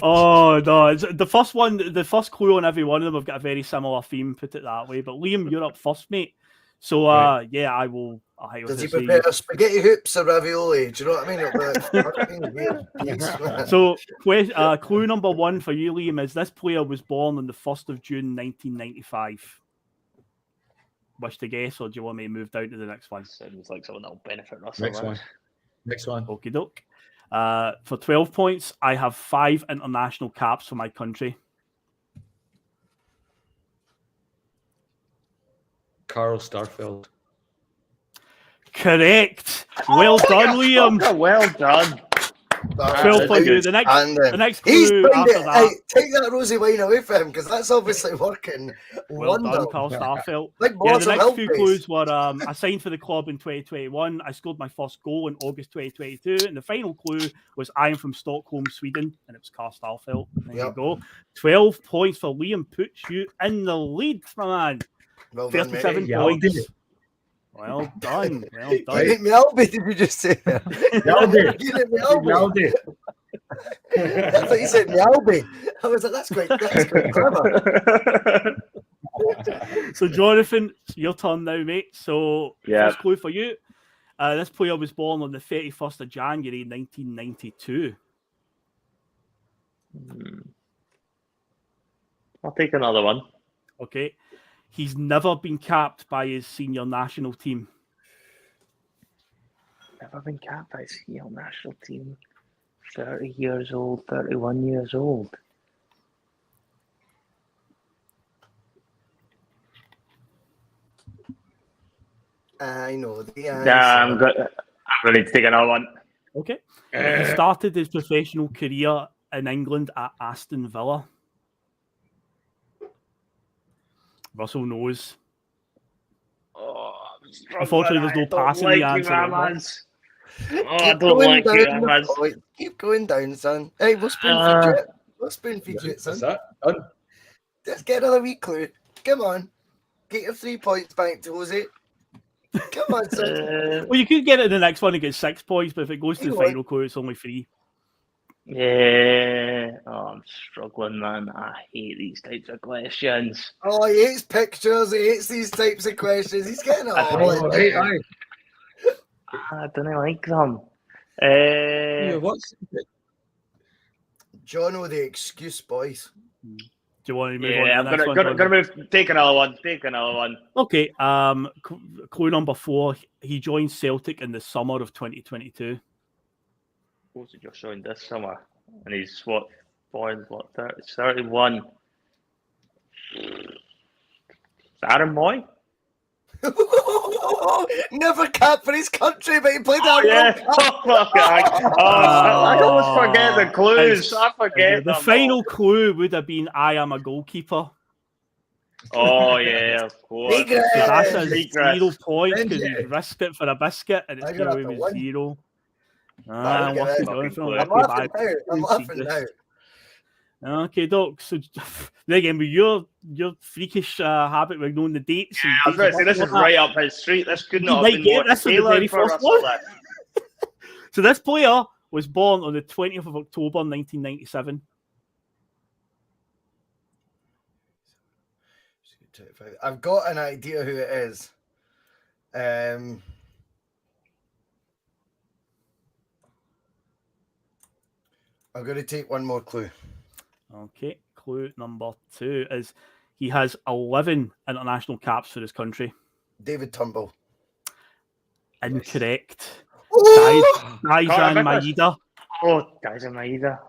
Oh, no. It's the first one, the first clue on every one of them have got a very similar theme, put it that way. But Liam, you're up first, mate. So, yeah, I will. Does he prepare spaghetti hoops or ravioli? Do you know what I mean? So, clue number 1 for you, Liam, is this player was born on the 1st of June, 1995. Wish to guess, or do you want me to move down to the next one? Sounds like something that will benefit Russell. Next one. Okie doke. For 12 points, I have 5 international caps for my country. Carl Starfeld. Correct. Well done, Liam. Well done. 12 for you. The next clue after that. Hey, take that rosy wine away from him because that's obviously working. Well done, Carl Starfelt. Like the next few clues were I signed for the club in 2021. I scored my first goal in August 2022. And the final clue was I am from Stockholm, Sweden. And it was Carl Starfelt. There you go. 12 points for Liam puts you in the lead, my man. Well 37 done, points. Well done. Well done. You hit me Albie, did you just say that? You hit me Albie. I thought you said me Albie. I was like, that's quite clever. So, Jonathan, it's your turn now, mate. So, first clue for you. This player was born on the 31st of January, 1992. I'll take another one. Okay. He's never been capped by his senior national team. Never been capped by his senior national team. 30 years old, 31 years old. I know the answer. Nah, I'm going to take another one. Okay. He started his professional career in England at Aston Villa. Russell knows. Unfortunately, there's no passing the answer. I don't like you, man. Keep going down, son. Hey, we'll spoon feed you. We'll spoon feed you, son. Is that done? Let's get another wee clue. Come on. Get your 3 points back to Jose. Come on, son. Well, you could get it in the next one and get 6 points, but if it goes to the final clue, it's only 3. Yeah. Oh, I'm struggling, man. I hate these types of questions. Oh, he hates pictures. He hates these types of questions. He's getting I don't like them. What's Jono the excuse, boys. Do you want to move on? Yeah, I'm gonna move. Take another one. Okay. Clue number 4. He joined Celtic in the summer of 2022. What's it just showing this summer? And he's born 31. Aaron Moy? Never capped for his country, but he played out. I alwast forget the clues. I forget the final clue would have been I am a goalkeeper. Oh yeah, of course. So that's a 0 points because he risked it for a biscuit and it's going away with 0. I'm laughing now. Okay, Doc. So again, with your freakish habit with knowing the dates. Yeah, I was going to say this is right up his street. This could not have been more tailored for Russell. So this player was born on the 20th of October, 1997. I've got an idea who it is. I'm going to take one more clue. Okay, clue number 2 is he has 11 international caps for his country. David Turnbull. Incorrect. Daizan Maeda. Oh, Daizan Maeda.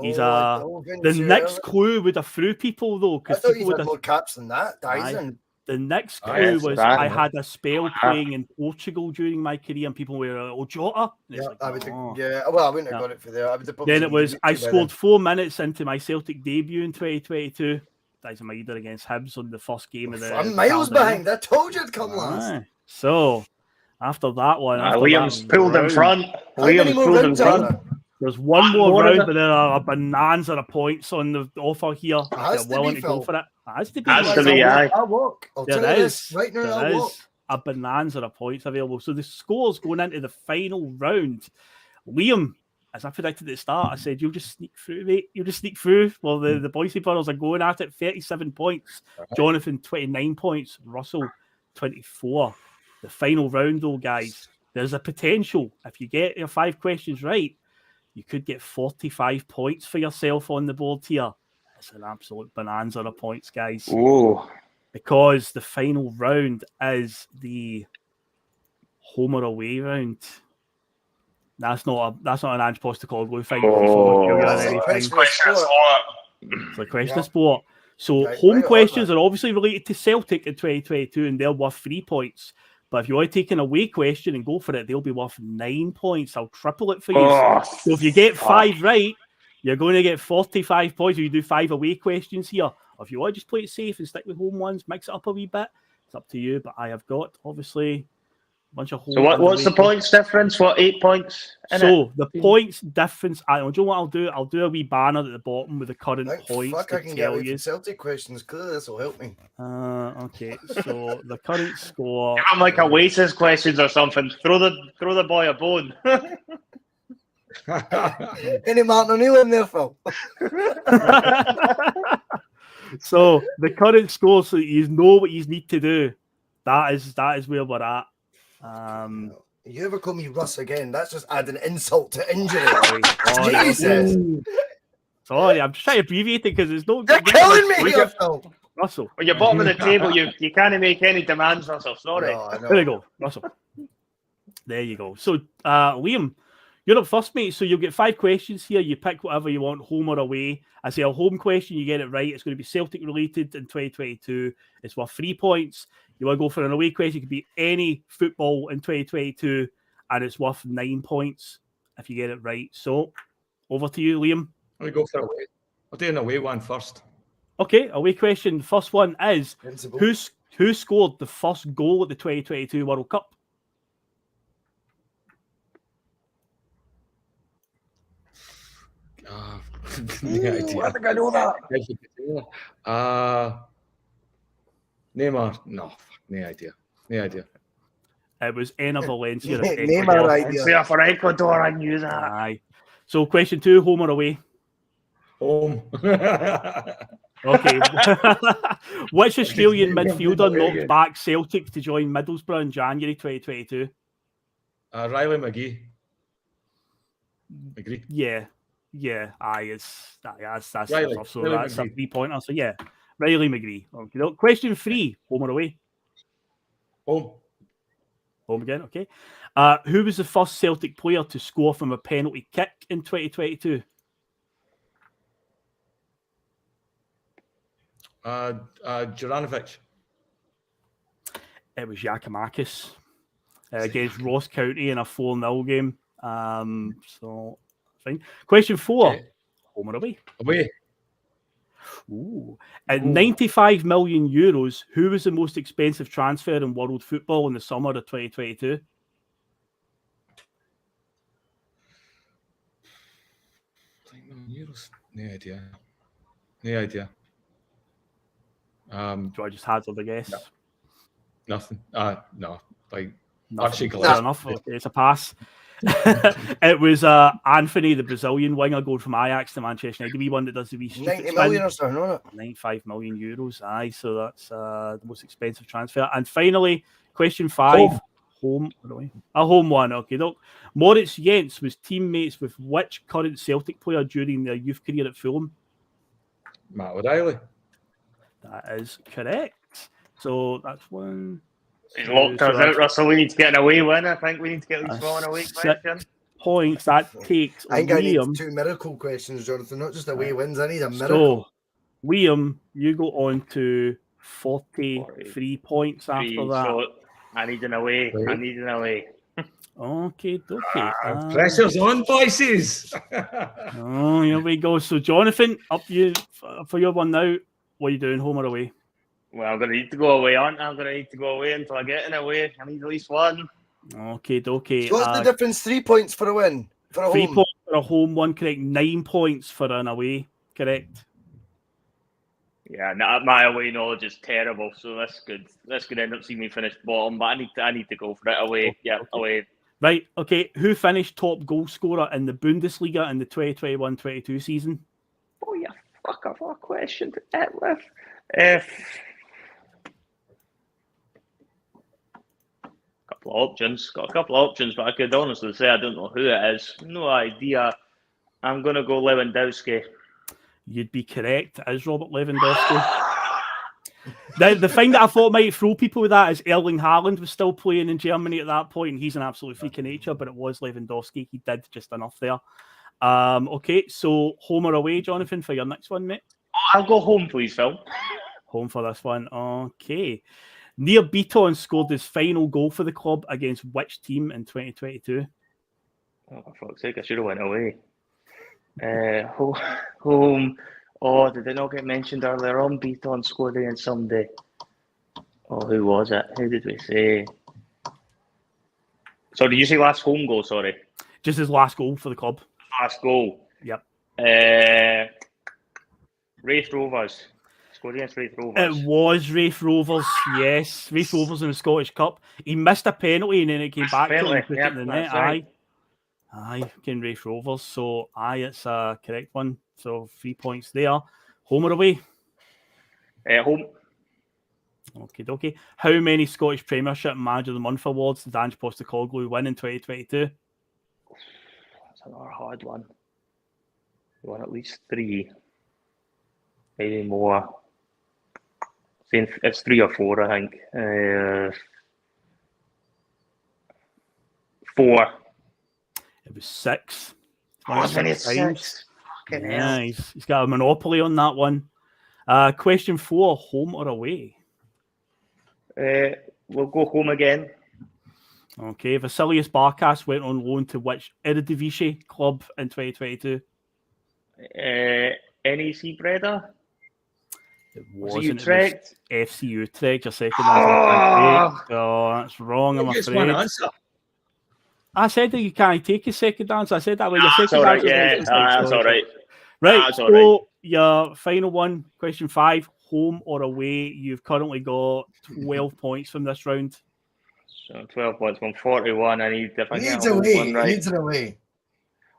He's the next clue would have threw people though. I thought you had more caps than that, Daizan. The next clue was I had a spell playing in Portugal during my career, and people were Jota. Well, I wouldn't have got it for there. Then it was I scored 4 minutes into my Celtic debut in 2022. Daizan Maeda against Hibs on the first game of the. I'm miles behind. I told you it'd come last. So after that one, Liam's pulled in front. There's one more round, but there are a bonanza of points on the offer here. If you're willing to go for it. Has to be, I'll walk. There is a bonanza of points available. So the scores going into the final round. Liam, as I predicted at the start, I said, you'll just sneak through, mate. You'll just sneak through. Well, the Boise brothers are going at it. 37 points. Jonathan, 29 points. Russell, 24. The final round, though, guys, there's a potential. If you get your 5 questions right, you could get 45 points for yourself on the board here. It's an absolute bonanza of points, guys. Ooh. Because the final round is the home or away round. That's not an Ange Postecoglou final. It's a question sport. So home questions are obviously related to Celtic in 2022, and they're worth 3 points. But if you want to take an away question and go for it, they'll be worth 9 points. I'll triple it for you. Oh, so if you get 5 right, you're going to get 45 points. If you do 5 away questions here. Or if you want to just play it safe and stick with home ones, mix it up a wee bit, it's up to you. But I have got, obviously, a bunch of home. So what's the points difference? What, 8 points? The points difference, I don't know what I'll do. I'll do a wee banner at the bottom with the current points. Fuck, I can get away from Celtic questions. Clearly, this will help me. Okay, so the current score. I'm like Oasis questions or something. Throw the boy a bone. Any Martin O'Neill in there, Phil? So the current score, so you know what you need to do. That is where we're at. You ever call me Russ again? That's just adding insult to injury. Jesus. Sorry, I'm just trying to abbreviate it because it's not. You're killing me here, Phil. Russell. When you're bottom of the table, you can't make any demands, Russell. Sorry. No. There you go, Russell. There you go. So, Liam, you're up first, mate. So you'll get 5 questions here. You pick whatever you want, home or away. I say a home question, you get it right. It's going to be Celtic related in 2022. It's worth 3 points. You want to go for an away question, it could be any football in 2022, and it's worth 9 points if you get it right. So, over to you, Liam. Let me go for away. I'll do an away one first. Okay, away question. The first one is, who scored the first goal at the 2022 World Cup? No idea. I think I know that. Neymar. No, no idea. No idea. It was Enner Valencia. Neymar idea. Yeah, for Ecuador, I knew that. Aye. So question 2, home or away? Home. Okay. Which Australian midfielder knocked back Celtic to join Middlesbrough in January 2022? Riley McGee. Agree. Yeah. Aye, that's Riley. so Riley that's a McGee. 3-pointer. So yeah, Riley McGee. Okay. Question 3, home or away? Home. Home again. Okay. Who was the first Celtic player to score from a penalty kick in 2022? Juranovic. It was Giacomakis against Ross County in a 4-0 game. So fine. Question 4, okay. Home or away? Away. Ooh. At 95 million euros, who was the most expensive transfer in world football in the summer of 2022? Euros? No idea. No idea. Do I just hazard a guess? No. Nothing. No. Like Nothing. Fair enough. Okay, it's a pass. It was Anthony, the Brazilian winger, going from Ajax to Manchester United. The one that does the wee 90 million or something, wasn't it? 95 million euros. Aye, so that's the most expensive transfer. And finally, question 5. Home or away? A home one. Okay, look. Moritz Jens was teammates with which current Celtic player during their youth career at Fulham? Matt O'Reilly. That is correct. So that's one. He's locked us out, Russell. We need to get an away win. I think we need to get at least one away question. Points. That takes I think Liam. I need 2 miracle questions, Jonathan. Not just away wins. I need a miracle. So, Liam, you go on to 43 points after that. So I need an away. Right. I need an away. Okay. Pressure's on, voices. Oh, here we go. So, Jonathan, up you for your one now. What are you doing, home or away? Well, I'm going to need to go away, aren't I? I'm going to need to go away until I get an away. I need at least one. Okay. So what's the difference? 3 points for a win? For a 3 home? points for a home, 1 correct. 9 points for an away, correct? Yeah, my away knowledge is terrible, so this could end up seeing me finish bottom. But I need to go for it away. Yeah, away. Right. Okay. Who finished top goal scorer in the Bundesliga in the 2021-22 season? Oh, yeah. Fuck off a question to end with. Got a couple of options, but I could honestly say I don't know who it is. No idea. I'm going to go Lewandowski. You'd be correct. It is Robert Lewandowski. The thing that I thought might throw people with that is Erling Haaland was still playing in Germany at that point, and he's an absolute freak of nature, but it was Lewandowski. He did just enough there. Okay, so home or away, Jonathan, for your next one, mate? I'll go home, please, Phil. Home for this one. Okay. Near Beaton scored his final goal for the club against which team in 2022? Oh, for fuck's sake, I should have went away. Home. Oh, did they not get mentioned earlier on? Beaton scored against somebody. Oh, who was it? Who did we say? So did you say last home goal, sorry? Just his last goal for the club. Last goal. Yep. Wraith Rovers. Scored against Wraith Rovers. It was Wraith Rovers, yes. Wraith Rovers in the Scottish Cup. He missed a penalty and then it came back to him and put it in the net. Right. Aye, again Wraith Rovers. So, it's a correct one. So, 3 points there. Home or away? Home. Okay. How many Scottish Premiership Manager of the Month awards did Ange Postecoglou win in 2022? That's another hard one. He won at least 3. Maybe more. It's 3 or 4, I think. 4. It was 6. Wasn't it 6? Fucking hell. He's got a monopoly on that one. Question 4, home or away? We'll go home again. Okay, Vasilius Barkas went on loan to which Eredivisie club in 2022? NEC Breda? It Was wasn't. Utrecht? It was FC Utrecht, your second answer. Oh, that's wrong, I'm Just one afraid. answer. I said that you can't take a second answer. I said that way. Your That's second all right, answer. yeah. That's all right. Right, That's all so your final one, question 5, home or away. You've currently got 12 points from this round. So 12 points from 41. I need if I get Needs a home away. one right. Needs an away.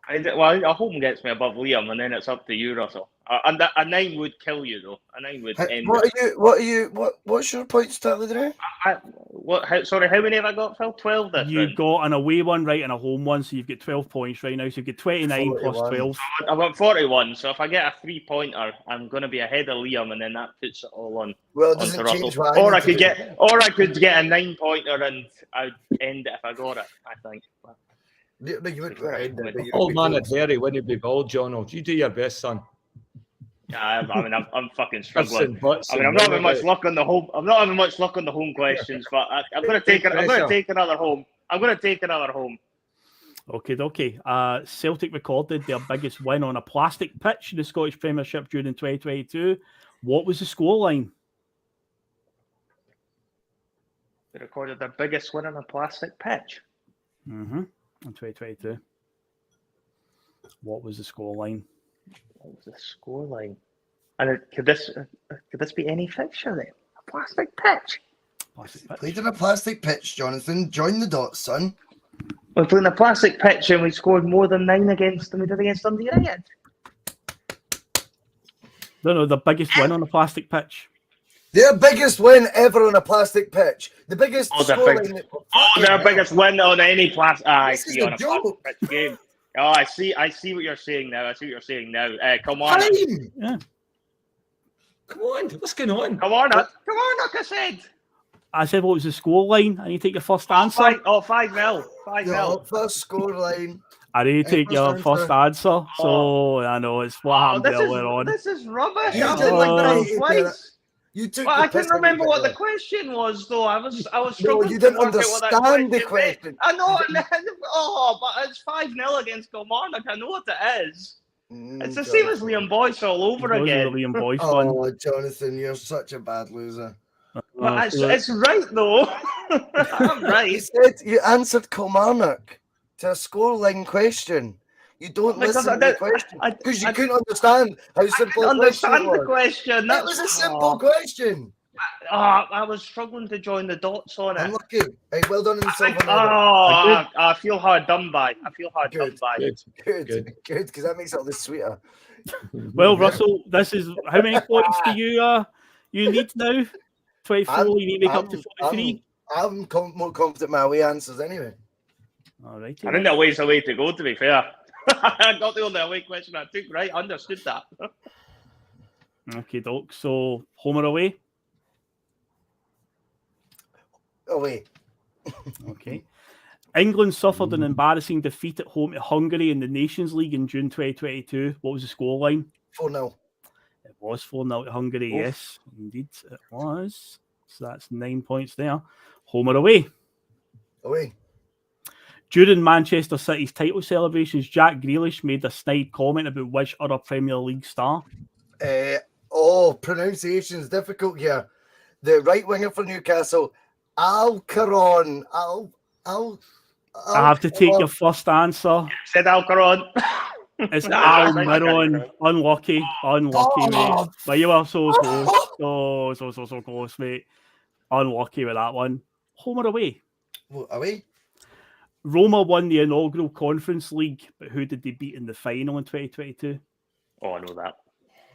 Well, a home gets me above Liam, and then it's up to you, Russell. A 9 would kill you, though. A 9 would end it. What's your points tally today? Sorry, how many have I got, Phil? 12 this You round? got an away one right and a home one, so you've got 12 points right now. So you've got 29 plus 41. 12. I've got 41, so if I get a 3-pointer, I'm going to be ahead of Liam, and then that puts it all on. Well, it onto doesn't Russell. change what Or I I could get a 9-pointer, and I'd end it if I got it. I think. You would Old man at Harry, wouldn't be bold, Jono. You do your best, son. Yeah, I'm fucking struggling. Butts I'm not having much luck on the home. I'm not having much luck on the home questions, but I'm going to take it. I'm going to take another home. I'm going to take another home. Okay. Celtic recorded their biggest win on a plastic pitch in the Scottish Premiership during 2022. What was the scoreline? They recorded their biggest win on a plastic pitch. In 2022. What was the scoreline? What was the scoreline? And could this be any fixture then? A plastic pitch. Played in a plastic pitch, Jonathan. Join the dots, son. We're playing a plastic pitch and we scored more than 9 against them. We did against Dundee United. No, the biggest win on a plastic pitch. Their biggest win ever on a plastic pitch. The biggest scoreline. Their biggest win on any plastic. I This is see a on a joke. plastic pitch game. Oh, I see what you're saying now. Come on. Yeah. Come on, what's going on? Come on, like I said. I said, what was the scoreline? I need to take your first answer. 5-0. 5-0. First scoreline. I need to take your first answer. So, I know, it's what happened earlier on. This is rubbish. You I've did like like that twice. You took Well, the I couldn't piss out remember of what it. the question was, though. I was No, struggling you didn't to work out what that understand the meant. question. I know, but it's 5-0 against Kilmarnock. I know what it is. It's the same as Liam Boyce all over again. Liam Boyce one. Oh, Jonathan, you're such a bad loser. But it's right, though. I'm right. You answered Kilmarnock to a scoreline question. You don't listen to the question because you couldn't understand how simple I the question understand was. the question. That was a simple question. I was struggling to join the dots on it. Unlucky. Hey, well done in the silver medal. I feel hard done by. Good, because that makes it all this sweeter. Well, Russell, this is how many points do you need now? 24. You need to make up to 43. I'm more confident in my away answers anyway. All right. I think that way's a way to go, to be fair. I got the only away question I took right. Understood that. Okay, Doc. So, home or away? Away. Okay. England suffered an embarrassing defeat at home to Hungary in the Nations League in June 2022. What was the scoreline? 4-0. It was 4-0 to Hungary, yes. Indeed, it was. So that's 9 points there. Home or away? Away. During Manchester City's title celebrations, Jack Grealish made a snide comment about which other Premier League star? Pronunciation is difficult here. The right winger for Newcastle, Alcaron. I have to take your first answer. Said Alcaron. It's Almiron. Unlucky, mate. But you were so close. So close, mate. Unlucky with that one. Home or away? Away. Roma won the inaugural Conference League, but who did they beat in the final in 2022? Oh, I know that.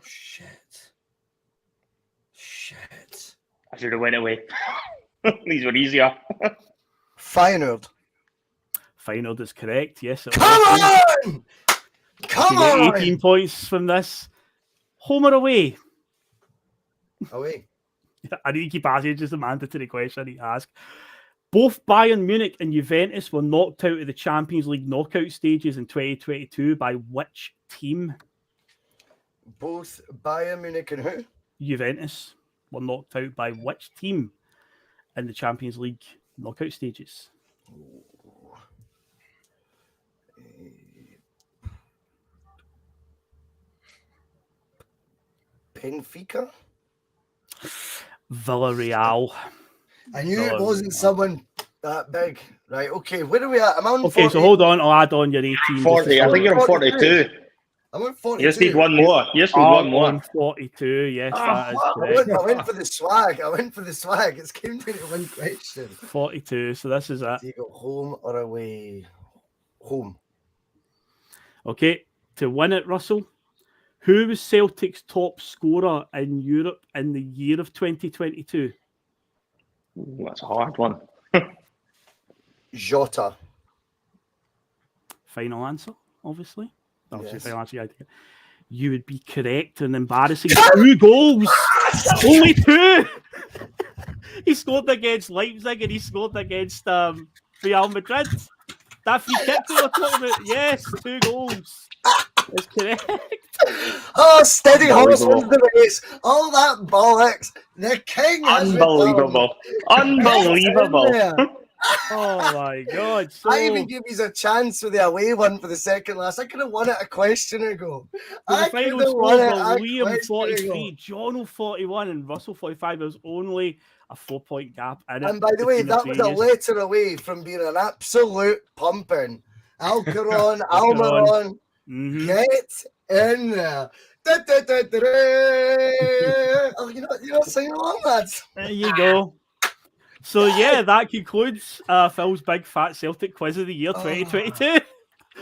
Shit. I should have went away. These were easier. Feyenoord. Feyenoord is correct. Yes. Come on! 18 points from this. Home or away? Away. I need to keep asking. It's just a mandatory question I need to ask. Both Bayern Munich and Juventus were knocked out of the Champions League knockout stages in 2022 by which team? Both Bayern Munich and who? Juventus were knocked out by which team in the Champions League knockout stages? Benfica? Villarreal. I knew it wasn't someone that big. Right, okay, where are we at? I'm on 40. Okay, so hold on, I'll add on your 18. 40, I think you're on 42. I'm on 42. You just need one more. You just need one more. On 42, yes, that is correct. I went for the swag. It's came down to one question. 42, so this is it. Do you go home or away? Home. Okay, to win it, Russell, who was Celtic's top scorer in Europe in the year of 2022? Ooh, that's a hard one. Jota. Final answer, obviously. Yes. Final answer. You would be correct. An embarrassing 2 goals. Only 2. He scored against Leipzig and he scored against Real Madrid. That free kick we were talking about. Yes, 2 goals. That's correct. Oh, steady horse wins the race. All that bollocks. The king has Unbelievable. Unbelievable. Oh my God. So... I even give you a chance with the away one for the second last. I could have won it a question ago. The final score was Liam 43, Jono 41, and Russell 45. There was only a 4-point gap in it. And by the way, that was a letter away from being an absolute pumping. Alcaron, Almiron, get in there. Oh, you're not singing along, lads. There you go. So yeah, that concludes Phil's Big Fat Celtic Quiz of the Year 2022.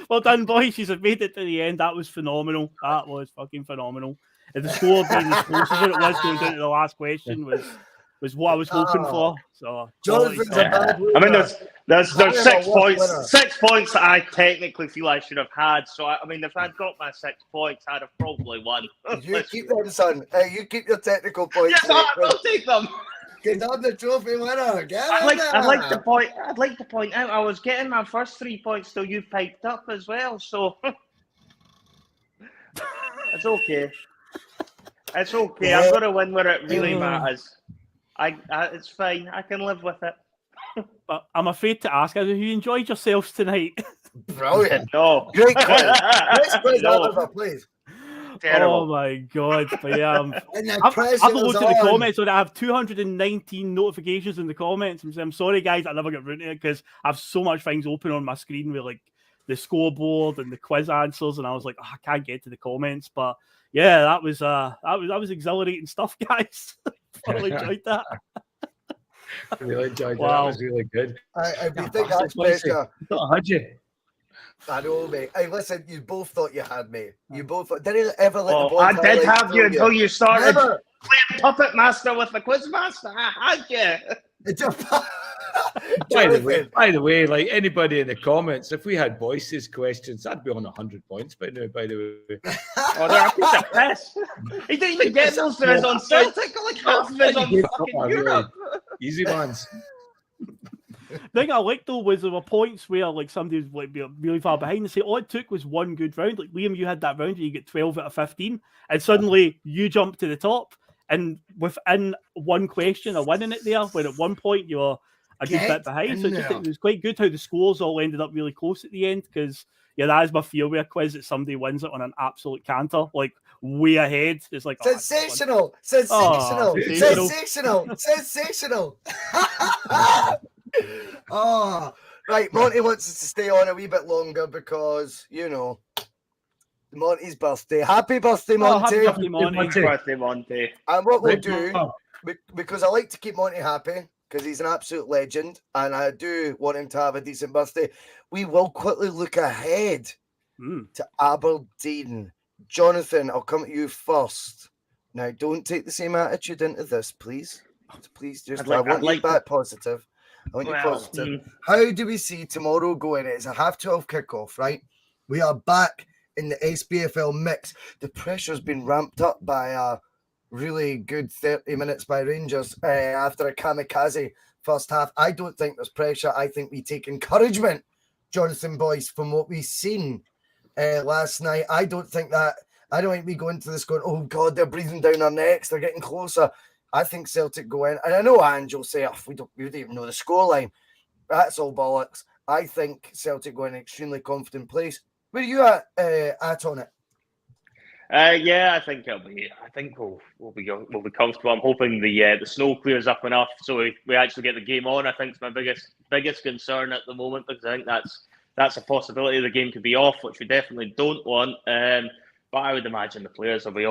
Well done, boys. You've made it to the end. That was phenomenal. That was fucking phenomenal. And the score being as close as it was going down to the last question was what I was hoping for. So I mean, there's 6 points. 6 points that I technically feel I should have had. So I mean, if I'd got my 6 points, I'd have probably won. You keep them, son. You keep your technical points. Yes, I'll take them. Get on the trophy winner. I'd like to point out I was getting my first 3 points till you piped up as well. So it's okay. It's okay. Yeah. I'm gonna win where it really matters. It's fine. I can live with it. But I'm afraid to ask, have you enjoyed yourselves tonight? Brilliant. No. Great quiz. Let's quiz that, please. Terrible. Oh my God. But yeah, I've looked at the comments, so I have 219 notifications in the comments. I'm sorry, guys, I never get around to it because I have so much things open on my screen with like the scoreboard and the quiz answers, and I was like, I can't get to the comments. But yeah, that was exhilarating stuff, guys. I really enjoyed that. Really enjoyed Wow. That was really good. I think that's better. I had you. I know, mate. Hey, listen, you both thought you had me. You both thought. Did he ever let the ball I did have you until you started Never. playing Puppet Master with the Quiz Master. I had you. By the way, like anybody in the comments, if we had voices questions, I'd be on 100 points by now, by the way. Oh, they're a piece of piss. He didn't even get those for his on Celtic. Like half of his on fucking Europe. Easy ones. The thing I liked though was there were points where like somebody was like really far behind and say all it took was one good round. Like Liam, you had that round where you get 12 out of 15, and suddenly you jumped to the top. and within one question are winning it there, when at one point you were a good bit behind. So it was quite good how the scores all ended up really close at the end, because that is my fear with a quiz, that somebody wins it on an absolute canter, like way ahead. It's like sensational. Oh, right. Monty wants us to stay on a wee bit longer because Monty's birthday. Happy birthday, Monty! Happy birthday, Monty! And what we'll do, because I like to keep Monty happy, because he's an absolute legend, and I do want him to have a decent birthday, we will quickly look ahead to Aberdeen. Jonathan, I'll come to you first. Now, don't take the same attitude into this, please. Please, I want you back positive. I want you positive. How do we see tomorrow going? It's a 12:30 kickoff, right? We are back in the SPFL mix. The pressure's been ramped up by a really good 30 minutes by Rangers after a kamikaze first half. I don't think there's pressure. I think we take encouragement, Jonathan Boyce, from what we've seen last night. I don't think we go into this going, oh God, they're breathing down our necks, they're getting closer. I think Celtic go in, and I know Ange will say, we don't even know the scoreline. That's all bollocks. I think Celtic go in an extremely confident place. Where are you at on it? I think we'll be comfortable. I'm hoping the snow clears up enough so we actually get the game on. I think it's my biggest concern at the moment, because I think that's a possibility. The game could be off, which we definitely don't want. But I would imagine the players they'll be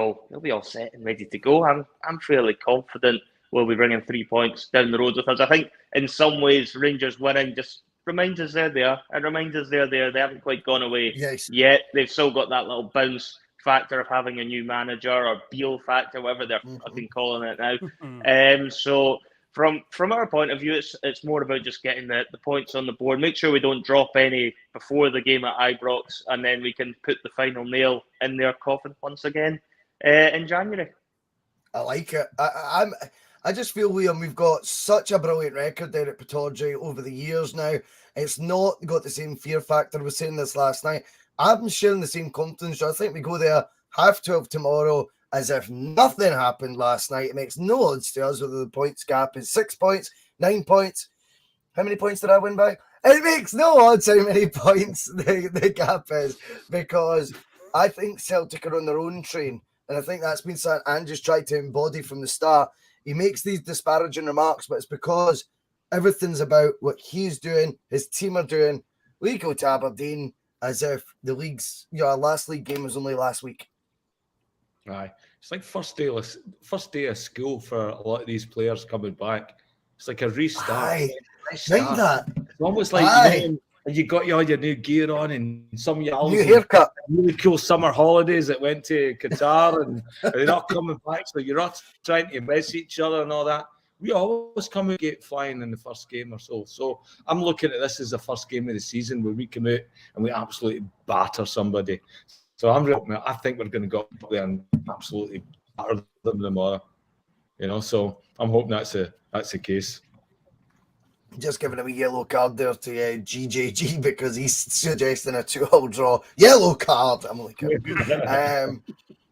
all set and ready to go. I'm fairly confident we'll be bringing 3 points down the road with us. I think in some ways Rangers winning just reminds us they're there. It reminds us they're there. They haven't quite gone away yet. They've still got that little bounce factor of having a new manager, or Beale factor, whatever they're fucking calling it now. So from our point of view, it's more about just getting the points on the board. Make sure we don't drop any before the game at Ibrox, and then we can put the final nail in their coffin once again in January. I like it. I just feel, Liam, we've got such a brilliant record there at Bustalgia over the years now. It's not got the same fear factor. I was saying this last night. I'm sharing the same confidence. I think we go there 12:30 tomorrow as if nothing happened last night. It makes no odds to us whether the points gap is 6 points, 9 points. How many points did I win by? It makes no odds how many points the gap is, because I think Celtic are on their own train. And I think that's been something Andrew's tried to embody from the start. He makes these disparaging remarks, but it's because everything's about what he's doing, his team are doing. We go to Aberdeen as if the league's, our last league game was only last week. Aye, it's like first day of school for a lot of these players coming back. It's like a restart. Aye, think that. It's almost like you got all your new gear on, and some of your new haircut, really cool summer holidays that went to Qatar, and they're not coming back. So you're not trying to mess each other and all that. We always come and get flying in the first game or so. So I'm looking at this as the first game of the season where we come out and we absolutely batter somebody. So I think we're going to go up there and absolutely batter them tomorrow. So I'm hoping that's the case. Just giving him a yellow card there to GJG because he's suggesting a 2-all draw. Yellow card. I'm like,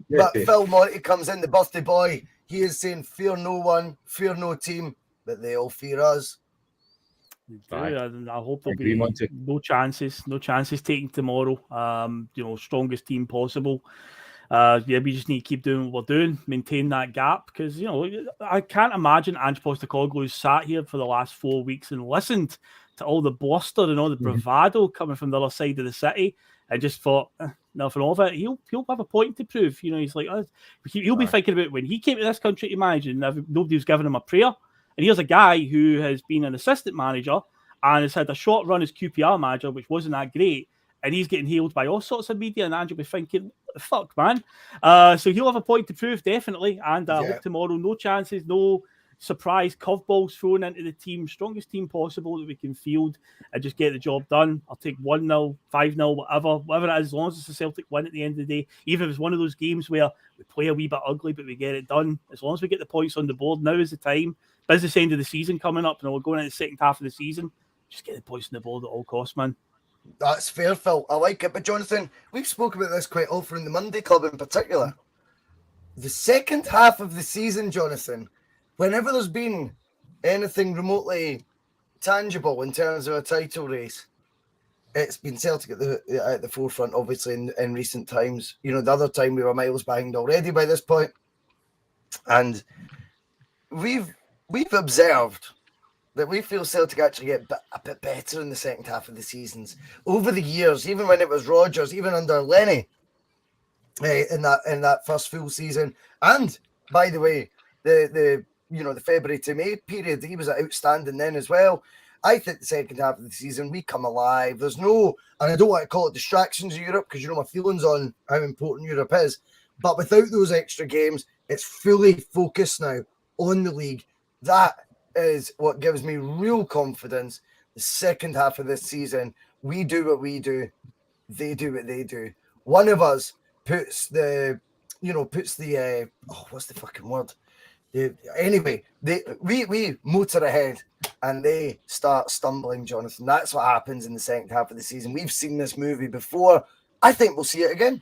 but Phil Monty comes in, the birthday boy. He is saying, fear no one, fear no team, but they all fear us. I hope there'll be no chances taken tomorrow. Strongest team possible. We just need to keep doing what we're doing, maintain that gap, because I can't imagine Ange Postecoglou's sat here for the last 4 weeks and listened to all the bluster and all the bravado coming from the other side of the city, and just thought nothing of it. He'll have a point to prove. He's like, he'll be thinking about when he came to this country to manage, and nobody was giving him a prayer. And here's a guy who has been an assistant manager and has had a short run as QPR manager, which wasn't that great. And he's getting hailed by all sorts of media, and Andrew will be thinking, fuck, man. So he'll have a point to prove, definitely. And I hope tomorrow, no chances, no surprise curveballs thrown into the team. Strongest team possible that we can field and just get the job done. I'll take 1-0, 5-0, whatever it is, as long as it's a Celtic win at the end of the day. Even if it's one of those games where we play a wee bit ugly, but we get it done. As long as we get the points on the board, now is the time. Business end of the season coming up, and we're going into the second half of the season. Just get the points on the board at all costs, man. That's fair, Phil. I like it. But Jonathan, we've spoken about this quite often in the Monday Club in particular. the second half of the season, Jonathan, whenever there's been anything remotely tangible in terms of a title race, it's been Celtic at the forefront, obviously, in recent times. You know, the other time we were miles behind already by this point. And we've observed that we feel Celtic actually get a bit better in the second half of the seasons. Over the years, even when it was Rodgers, even under Lenny, in that first full season. And, by the way, the February to May period, he was outstanding then as well. I think the second half of the season, we come alive. There's no, and I don't want to call it distractions of Europe because you know my feelings on how important Europe is. But without those extra games, it's fully focused now on the league. That is what gives me real confidence. The second half of this season, we do what we do. They do what they do. One of us puts the what's the fucking word? We motor ahead and they start stumbling, Jonathan. That's what happens in the second half of the season. We've seen this movie before. I think we'll see it again.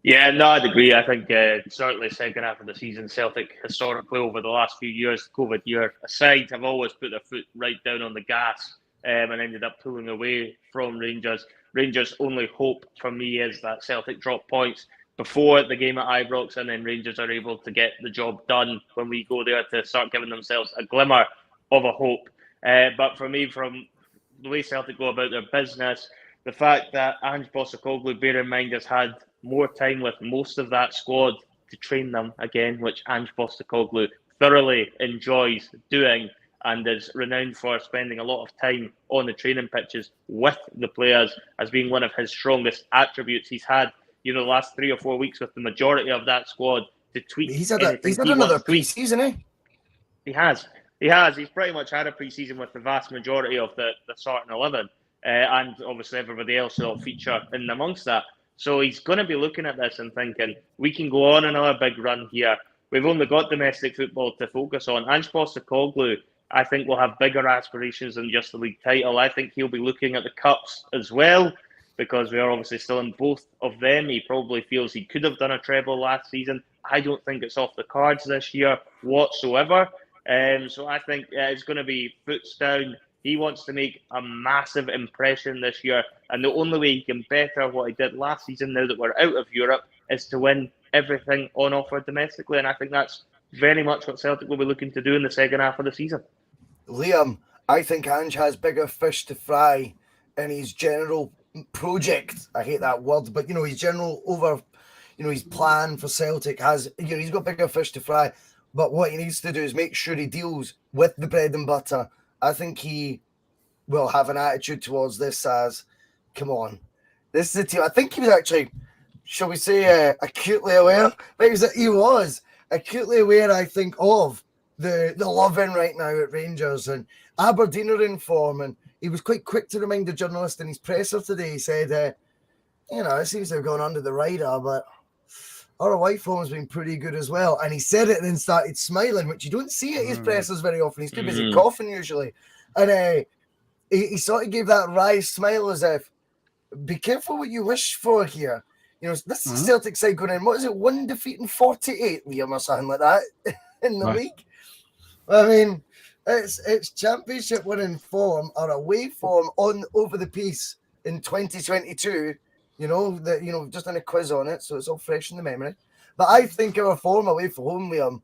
Yeah, no, I'd agree. I think certainly second half of the season, Celtic historically over the last few years, COVID year aside, have always put their foot right down on the gas and ended up pulling away from Rangers. Rangers' only hope for me is that Celtic drop points before the game at Ibrox, and then Rangers are able to get the job done when we go there to start giving themselves a glimmer of a hope. But for me, from the way Celtic go about their business, the fact that Ange Postecoglou, bear in mind, has had more time with most of that squad to train them again, which Ange Postecoglou thoroughly enjoys doing and is renowned for spending a lot of time on the training pitches with the players as being one of his strongest attributes. He's had, the last 3 or 4 weeks with the majority of that squad to tweak. He's had another pre-season, eh? He has. He's pretty much had a pre-season with the vast majority of the starting 11. And obviously everybody else will feature in amongst that. So he's going to be looking at this and thinking, we can go on another big run here. We've only got domestic football to focus on. Ange Postecoglou, I think, will have bigger aspirations than just the league title. I think he'll be looking at the cups as well, because we are obviously still in both of them. He probably feels he could have done a treble last season. I don't think it's off the cards this year whatsoever. So I think it's going to be foots down. He wants to make a massive impression this year. And the only way he can better what he did last season, now that we're out of Europe, is to win everything on offer domestically. And I think that's very much what Celtic will be looking to do in the second half of the season. Liam, I think Ange has bigger fish to fry in his general project. I hate that word, but, his general his plan for Celtic has, he's got bigger fish to fry. But what he needs to do is make sure he deals with the bread and butter. I think he will have an attitude towards this as, come on, this is a team. I think he was actually, shall we say, acutely aware. He was acutely aware, I think, of the loving right now at Rangers, and Aberdeen are in form. And he was quite quick to remind the journalist in his presser today. He said, it seems to have gone under the radar, but our away form's been pretty good as well. And he said it and then started smiling, which you don't see at his pressers very often. He's too busy coughing usually. And he sort of gave that wry smile as if, be careful what you wish for here. This is Celtic side going in, what is it, 1 defeat in 48, Liam, or something like that in the league. I mean, it's championship winning form or away form on over the piece in 2022. Just done a quiz on it, so it's all fresh in the memory. But I think our form away from home, Liam,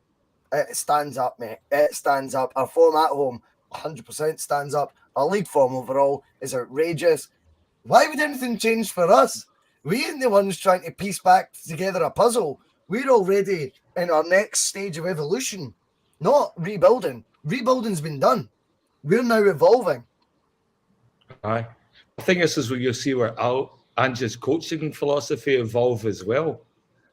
it stands up, mate. It stands up. Our form at home, 100% stands up. Our league form overall is outrageous. Why would anything change for us? We ain't the ones trying to piece back together a puzzle. We're already in our next stage of evolution, not rebuilding. Rebuilding's been done. We're now evolving. Aye. I think this is where you'll see where Ange's coaching philosophy evolve as well,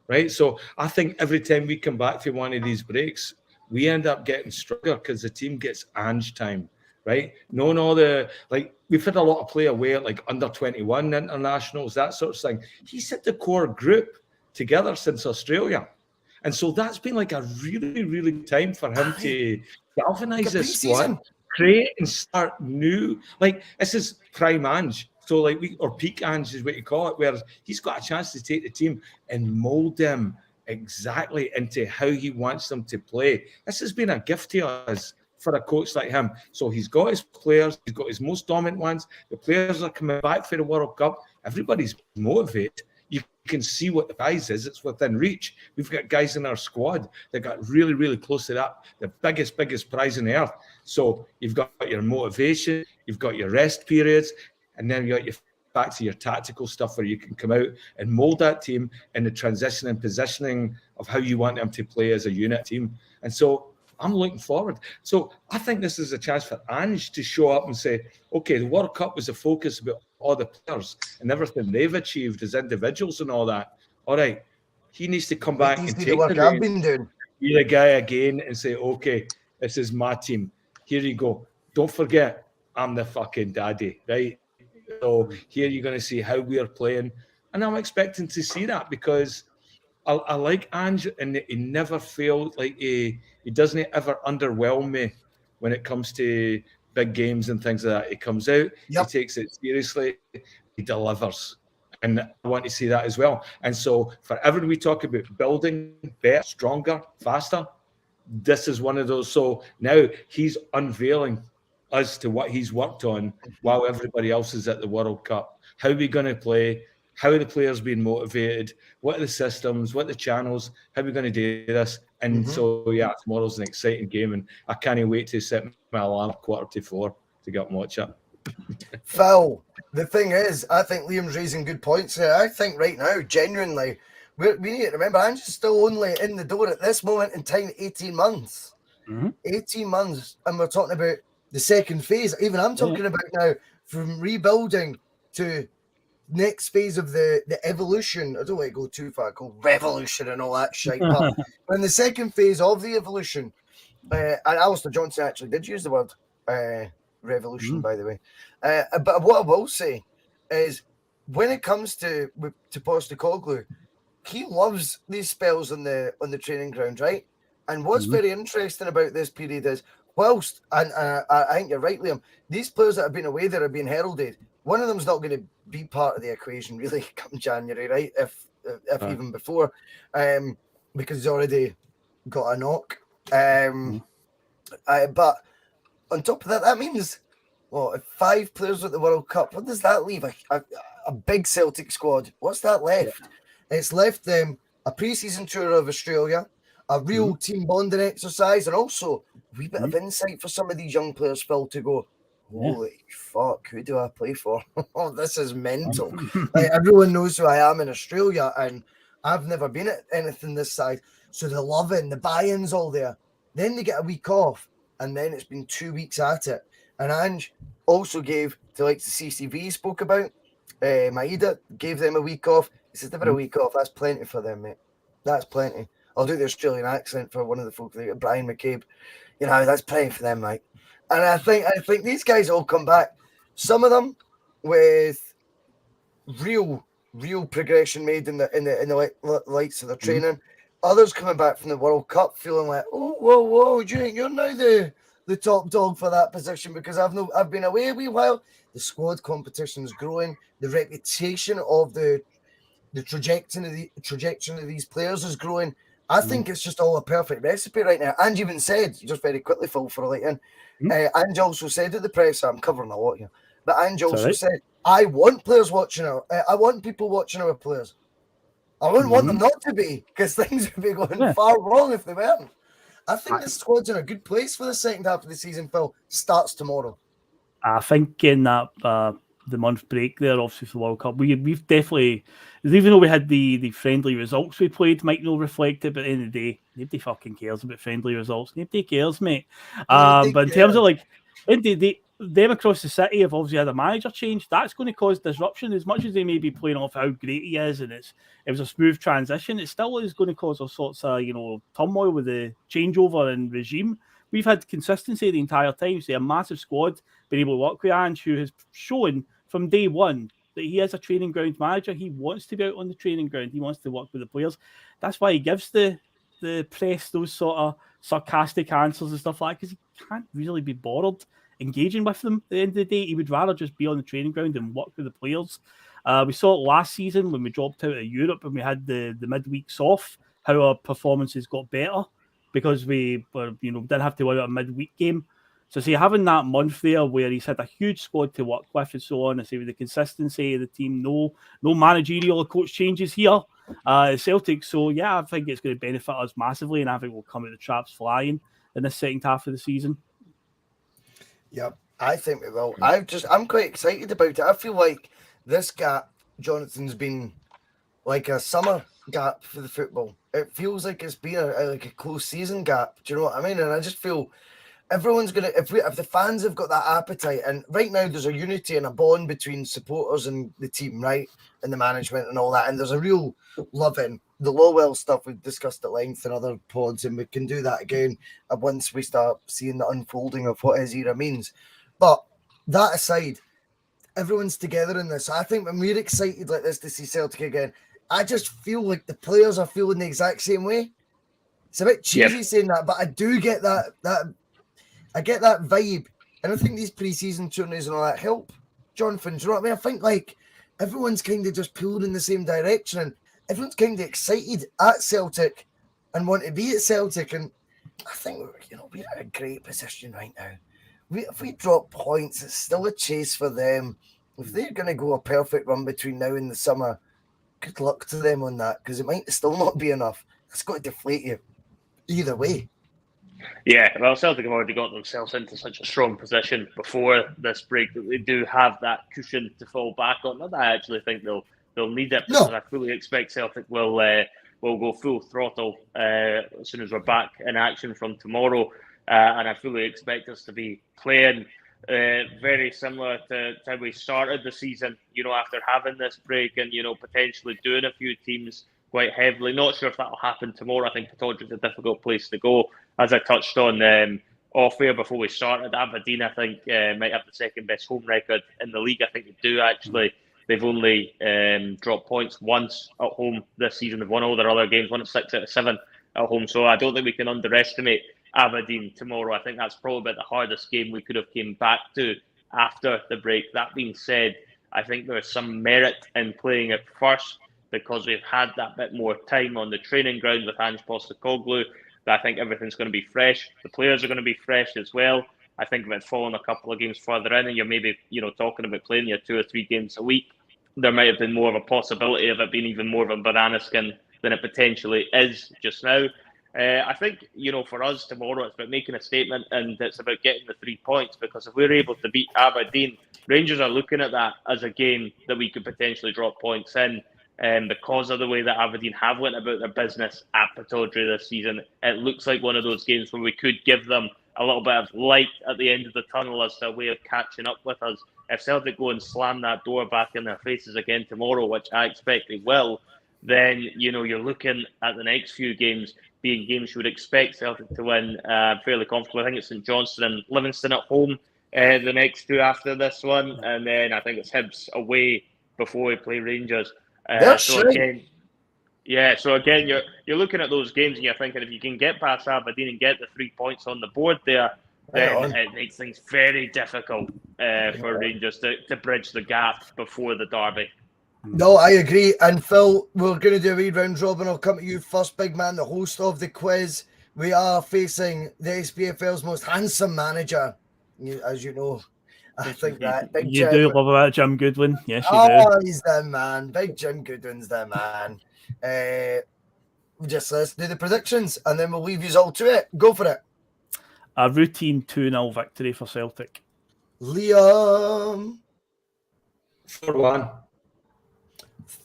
right? So I think every time we come back from one of these breaks, we end up getting stronger because the team gets Ange time, right? Knowing all we've had a lot of play away, like under 21 internationals, that sort of thing. He's had the core group together since Australia. And so that's been like a really, really good time for him to galvanise this squad, create and start new. This is prime Ange. So or peak Ange is what you call it, where he's got a chance to take the team and mould them exactly into how he wants them to play. This has been a gift to us for a coach like him. So he's got his players, he's got his most dominant ones. The players are coming back for the World Cup. Everybody's motivated. You can see what the prize is. It's within reach. We've got guys in our squad that got really, really close to that, the biggest prize on the earth. So you've got your motivation, you've got your rest periods, and then you got your back to your tactical stuff where you can come out and mold that team in the transition and positioning of how you want them to play as a unit team. And so I'm looking forward. So I think this is a chance for Ange to show up and say, okay, the World Cup was a focus about all the players and everything they've achieved as individuals and all that. All right, he needs to come back and take the work I've been doing. Be the guy again and say, okay, this is my team. Here you go. Don't forget, I'm the fucking daddy, right? So here you're going to see how we are playing. And I'm expecting to see that because I like Ange, and he never felt like he doesn't ever underwhelm me when it comes to big games and things like that. He comes out, he takes it seriously, he delivers. And I want to see that as well. And so for everything we talk about building better, stronger, faster, this is one of those. So now he's unveiling us to what he's worked on while everybody else is at the World Cup. How are we going to play? How are the players being motivated? What are the systems? What are the channels? How are we going to do this? And so, yeah, tomorrow's an exciting game, and I can't wait to set my alarm 3:45 to get up and watch it. Phil, the thing is, I think Liam's raising good points here. I think right now, genuinely, we need to remember, Ange's still only in the door at this moment in time, 18 months. 18 months, and we're talking about the second phase. Even I'm talking about now from rebuilding to next phase of the evolution. I don't want to go too far, go revolution and all that shit. But in the second phase of the evolution, and Alistair Johnson actually did use the word revolution, by the way. But what I will say is, when it comes to Postecoglou, he loves these spells on the training ground, right? And what's very interesting about this period is, whilst, and I think you're right, Liam, these players that have been away that are being heralded, one of them's not going to be part of the equation really come January, right? If even before, because he's already got a knock. But on top of that, that means, if 5 players at the World Cup, what does that leave? A big Celtic squad. What's that left? It's left them a pre-season tour of Australia, a real team bonding exercise, and also a wee bit of insight for some of these young players, Phil, to go, holy fuck, who do I play for? Oh, this is mental. Like, everyone knows who I am in Australia, and I've never been at anything this side. So the loving, the buy-in's all there. Then they get a week off, and then it's been 2 weeks at it. And Ange also gave, to like the CCV spoke about, Maeda gave them a week off. He says, never a week off. That's plenty for them, mate. That's plenty. I'll do the Australian accent for one of the folk, Brian McCabe. You know, that's plenty for them, mate. And I think these guys all come back. Some of them with real progression made in the lights of their training. Others coming back from the World Cup feeling like, oh, whoa, do you think you're now the top dog for that position because I've been away a wee while. The squad competition is growing. The reputation of the trajectory of these players is growing. I think it's just all a perfect recipe right now. And even said, just very quickly, Phil, for a light in, Ange also said at the press, I'm covering a lot here, but Ange also said, I want players watching I want people watching our players. I wouldn't want them not to be, because things would be going far wrong if they weren't. I think the squad's in a good place for the second half of the season, Phil. Starts tomorrow. I think in that the month break there, obviously for the World Cup, we've definitely, even though we had the friendly results we played, might not reflect it, but at the end of the day, nobody fucking cares about friendly results. Nobody cares, mate. But in terms of like, them across the city have obviously had a manager change. That's going to cause disruption. As much as they may be playing off how great he is, and it was a smooth transition, it still is going to cause all sorts of turmoil with the changeover and regime. We've had consistency the entire time. So a massive squad, been able to work with Ange, who has shown from day one that he is a training ground manager. He wants to be out on the training ground. He wants to work with the players. That's why he gives the press those sort of sarcastic answers and stuff like that, because he can't really be bothered engaging with them. At the end of the day, he would rather just be on the training ground and work with the players. We saw it last season when we dropped out of Europe and we had the midweeks off. how our performances got better because we were, didn't have to worry about a midweek game. So see, having that month there where he's had a huge squad to work with and so on, and see with the consistency of the team, no managerial or coach changes here at Celtic. So yeah, I think it's going to benefit us massively, and I think we'll come out the traps flying in the second half of the season. Yep, I think we will. I'm quite excited about it. I feel like this gap, Jonathan's been like a summer gap for the football. It feels like it's been like a close season gap. Do you know what I mean? And I just feel everyone's gonna if the fans have got that appetite, and right now there's a unity and a bond between supporters and the team, right, and the management and all that, and there's a real loving the Lowell stuff we've discussed at length in other pods, and we can do that again once we start seeing the unfolding of what his era means. But that aside, everyone's together in this. I think when we're excited like this to see Celtic again, I just feel like the players are feeling the exact same way. It's a bit cheesy saying that, but I do get that I get that vibe, and I think these pre-season tourneys and all that help. Jonathan, do you know what I mean? I think like everyone's kind of just pulling in the same direction, and everyone's kind of excited at Celtic and want to be at Celtic. And I think we're in a great position right now. If we drop points, it's still a chase for them. If they're going to go a perfect run between now and the summer, good luck to them on that, because it might still not be enough. It's got to deflate you either way. Yeah, well, Celtic have already got themselves into such a strong position before this break that they do have that cushion to fall back on. Not that I actually think they'll need it, because I fully expect Celtic will go full throttle as soon as we're back in action from tomorrow, and I fully expect us to be playing very similar to how we started the season. After having this break and potentially doing a few teams quite heavily. Not sure if that'll happen tomorrow. I think Bustalgia is a difficult place to go. As I touched on off air before we started, Aberdeen, I think, might have the second best home record in the league. I think they do, actually. They've only dropped points once at home this season. They've won all their other games, won 6 out of 7 at home. So I don't think we can underestimate Aberdeen tomorrow. I think that's probably the hardest game we could have came back to after the break. That being said, I think there's some merit in playing it first, because we've had that bit more time on the training ground with Ange Postecoglou. I think everything's going to be fresh. The players are going to be fresh as well. I think if it's fallen a couple of games further in, and you're maybe talking about playing your 2 or 3 games a week, there might have been more of a possibility of it being even more of a banana skin than it potentially is just now. I think for us tomorrow, it's about making a statement, and it's about getting the 3 points, because if we're able to beat Aberdeen, Rangers are looking at that as a game that we could potentially drop points in. Because of the way that Aberdeen have went about their business at Pittodrie this season, it looks like one of those games where we could give them a little bit of light at the end of the tunnel as to a way of catching up with us. If Celtic go and slam that door back in their faces again tomorrow, which I expect they will, then you're looking at the next few games being games you would expect Celtic to win fairly comfortably. I think it's St Johnstone and Livingston at home the next 2 after this one, and then I think it's Hibs away before we play Rangers. So again, you're looking at those games and you're thinking, if you can get past Aberdeen and get the 3 points on the board there, then it makes things very difficult for Rangers to bridge the gap before the derby. No, I agree. And Phil, we're going to do a wee round robin. I'll come to you first, big man, the host of the quiz. We are facing the SPFL's most handsome manager, as you know. I think that big you Jim. Do love about Jim Goodwin. Yes, you do. Oh, he's the man. Big Jim Goodwin's the man. Let's do the predictions, and then we'll leave you all to it. Go for it. A routine 2-0 victory for Celtic. Liam. 4-1.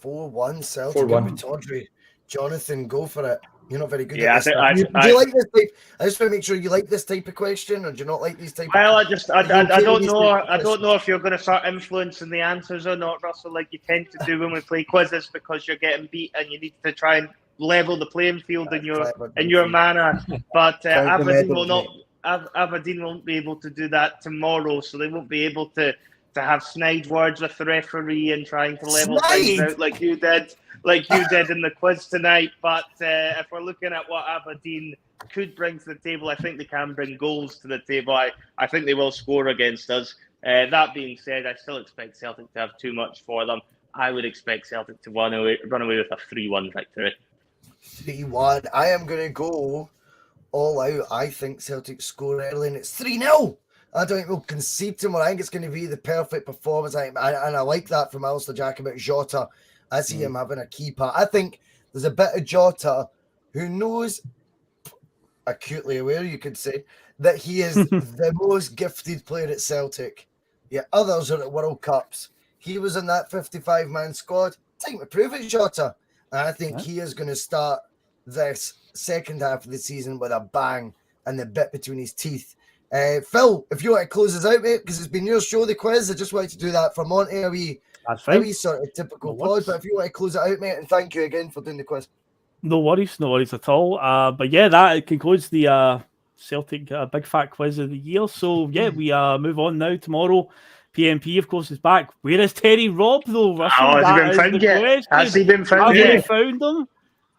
4-1 Celtic. 4-1. Tawdry. Jonathan, go for it. You're not very good at this. Do you like this type? I just want to make sure you like this type of question, or do you not like these type? Well, I don't know. I don't know if you're going to start influencing the answers or not, Russell, like you tend to do when we play quizzes, because you're getting beat and you need to try and level the playing field in your manner. But Aberdeen won't be able to do that tomorrow, so they won't be able to have snide words with the referee and trying to level things out like you did in the quiz tonight. But if we're looking at what Aberdeen could bring to the table, I think they can bring goals to the table. I think they will score against us. That being said, I still expect Celtic to have too much for them. I would expect Celtic to run away with a 3-1 victory. 3-1. I am going to go all out. I think Celtic score early and it's 3-0. I don't think we'll concede tomorrow. I think it's going to be the perfect performance. And I like that from Alistair Jack about Jota. I see him having a key part. I think there's a bit of Jota who knows, acutely aware, you could say, that he is the most gifted player at Celtic. Yeah, others are at World Cups. He was in that 55-man squad. Time to prove it, Jota. And I think he is going to start this second half of the season with a bang and the bit between his teeth. Phil, if you want to close us out, mate, because it's been your show, the quiz. I just wanted to do that for Monty. A wee sort of typical pod. But if you want to close it out, mate, and thank you again for doing the quiz. No worries at all. But yeah, that concludes the Celtic Big Fat Quiz of the year. So yeah, we move on now. Tomorrow, PMP, of course, is back. Where is Terry Robb, though? Russell, has he been found yet? Has he been found yet? Have we found him?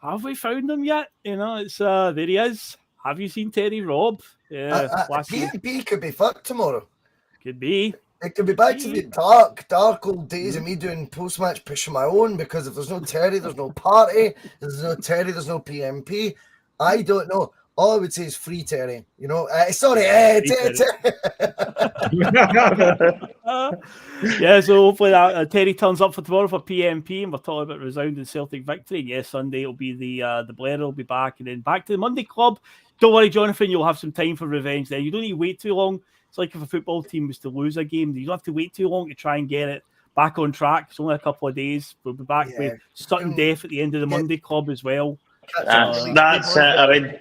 Have we found him yet? You know, it's there he is. Have you seen Terry Robb? Yeah, PMP could be fucked tomorrow. Could be. It could be back to the dark old days of me doing post-match pushing my own, because if there's no Terry, there's no party. If there's no Terry, there's no PMP. I don't know. All I would say is free Terry. You know, yeah, so hopefully that Terry turns up for tomorrow for PMP, and we're talking about resounding Celtic victory. And yes, Sunday it'll be the Blether will be back, and then back to the Monday Club. Don't worry, Jonathan, you'll have some time for revenge there. You don't need to wait too long. It's like if a football team was to lose a game, you don't have to wait too long to try and get it back on track. It's only a couple of days. We'll be back with sudden death at the end of the Monday Club as well. That's it. I mean,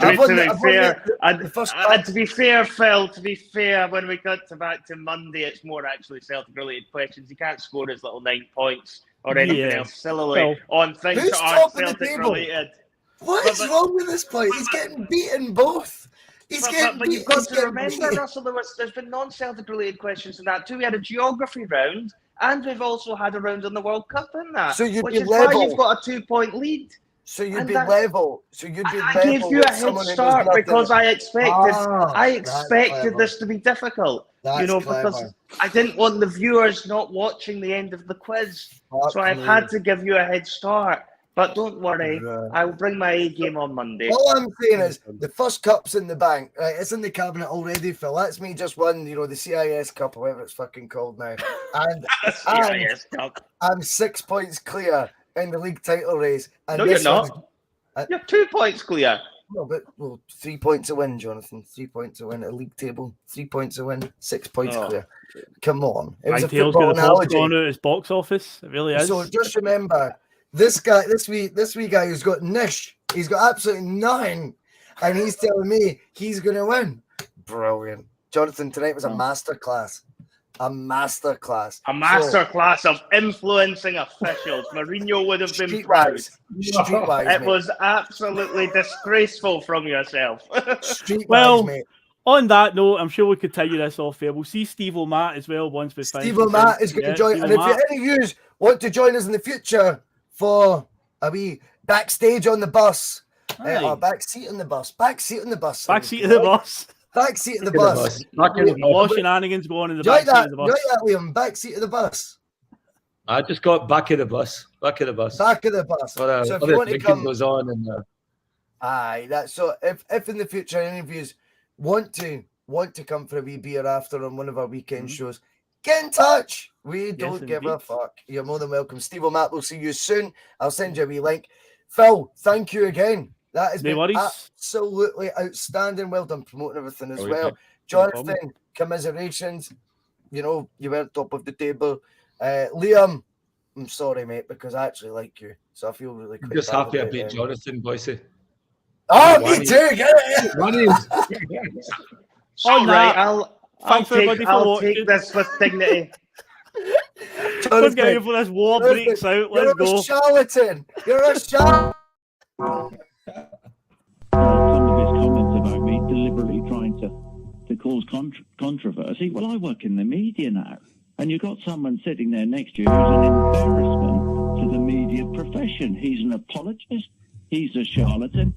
to be fair, Phil, when we got back to Monday, it's more actually Celtic-related questions. You can't score as little 9 points or anything else sillily on things that aren't Celtic-related. What is wrong with this point? He's getting beaten both. But you've got to remember, Russell, there's been non-Celtic related questions to that too. We had a geography round, and we've also had a round on the World Cup in that. So you'd which be is level. Why you've got a 2-point lead. So you'd be level. I gave you a head start because I expected this to be difficult. Because I didn't want the viewers not watching the end of the quiz. So I've had to give you a head start. But don't worry, I will bring my A game on Monday. All I'm saying is the first cup's in the bank. Right, it's in the cabinet already, Phil. That's me just won, the CIS Cup or whatever it's fucking called now. And CIS Cup. I'm 6 points clear in the league title race. And no, you're not. You're 2 points clear. No, but 3 points to win, Jonathan. 3 points to win at a league table. 3 points to win. 6 points clear. Come on. It was a football analogy. Going out his box office. It really is. So just remember, this wee guy who's got niche, he's got absolutely nothing, and he's telling me he's going to win. Brilliant. Jonathan, tonight was a masterclass. A masterclass of influencing officials. Mourinho would have been proud. It was absolutely disgraceful from yourself. Mate. On that note, I'm sure we could tell you this off air. We'll see Steve O'Matt as well once we finish. Steve O'Matt is going to join. And if any of you want to join us in the future for a wee backstage on the bus, or back seat on the bus. Back seat of the bus. Back seat of the bus. All shenanigans going in the back seat of the bus. Enjoy that, Liam. Back seat of the bus. I just got back of the bus. So if you want to come, goes on so if in the future any of you want to come for a wee beer after on one of our weekend shows, get in touch. We don't give a fuck. You're more than welcome. Steve O'Matt, we'll see you soon. I'll send you a wee link. Phil, thank you again. That has been absolutely outstanding. Well done promoting everything as well. Jonathan, commiserations. You were top of the table. Liam, I'm sorry, mate, because I actually like you. So I feel really I'm just happy I beat Jonathan, Boise. Oh, me too. Get it. All right, I'll take this with dignity. Let's get here for this war breaks out. Let's go. You're a charlatan. You're a charlatan. Some of his comments about me deliberately trying to cause controversy. Well, I work in the media now, and you've got someone sitting there next to you who's an embarrassment to the media profession. He's an apologist. He's a charlatan.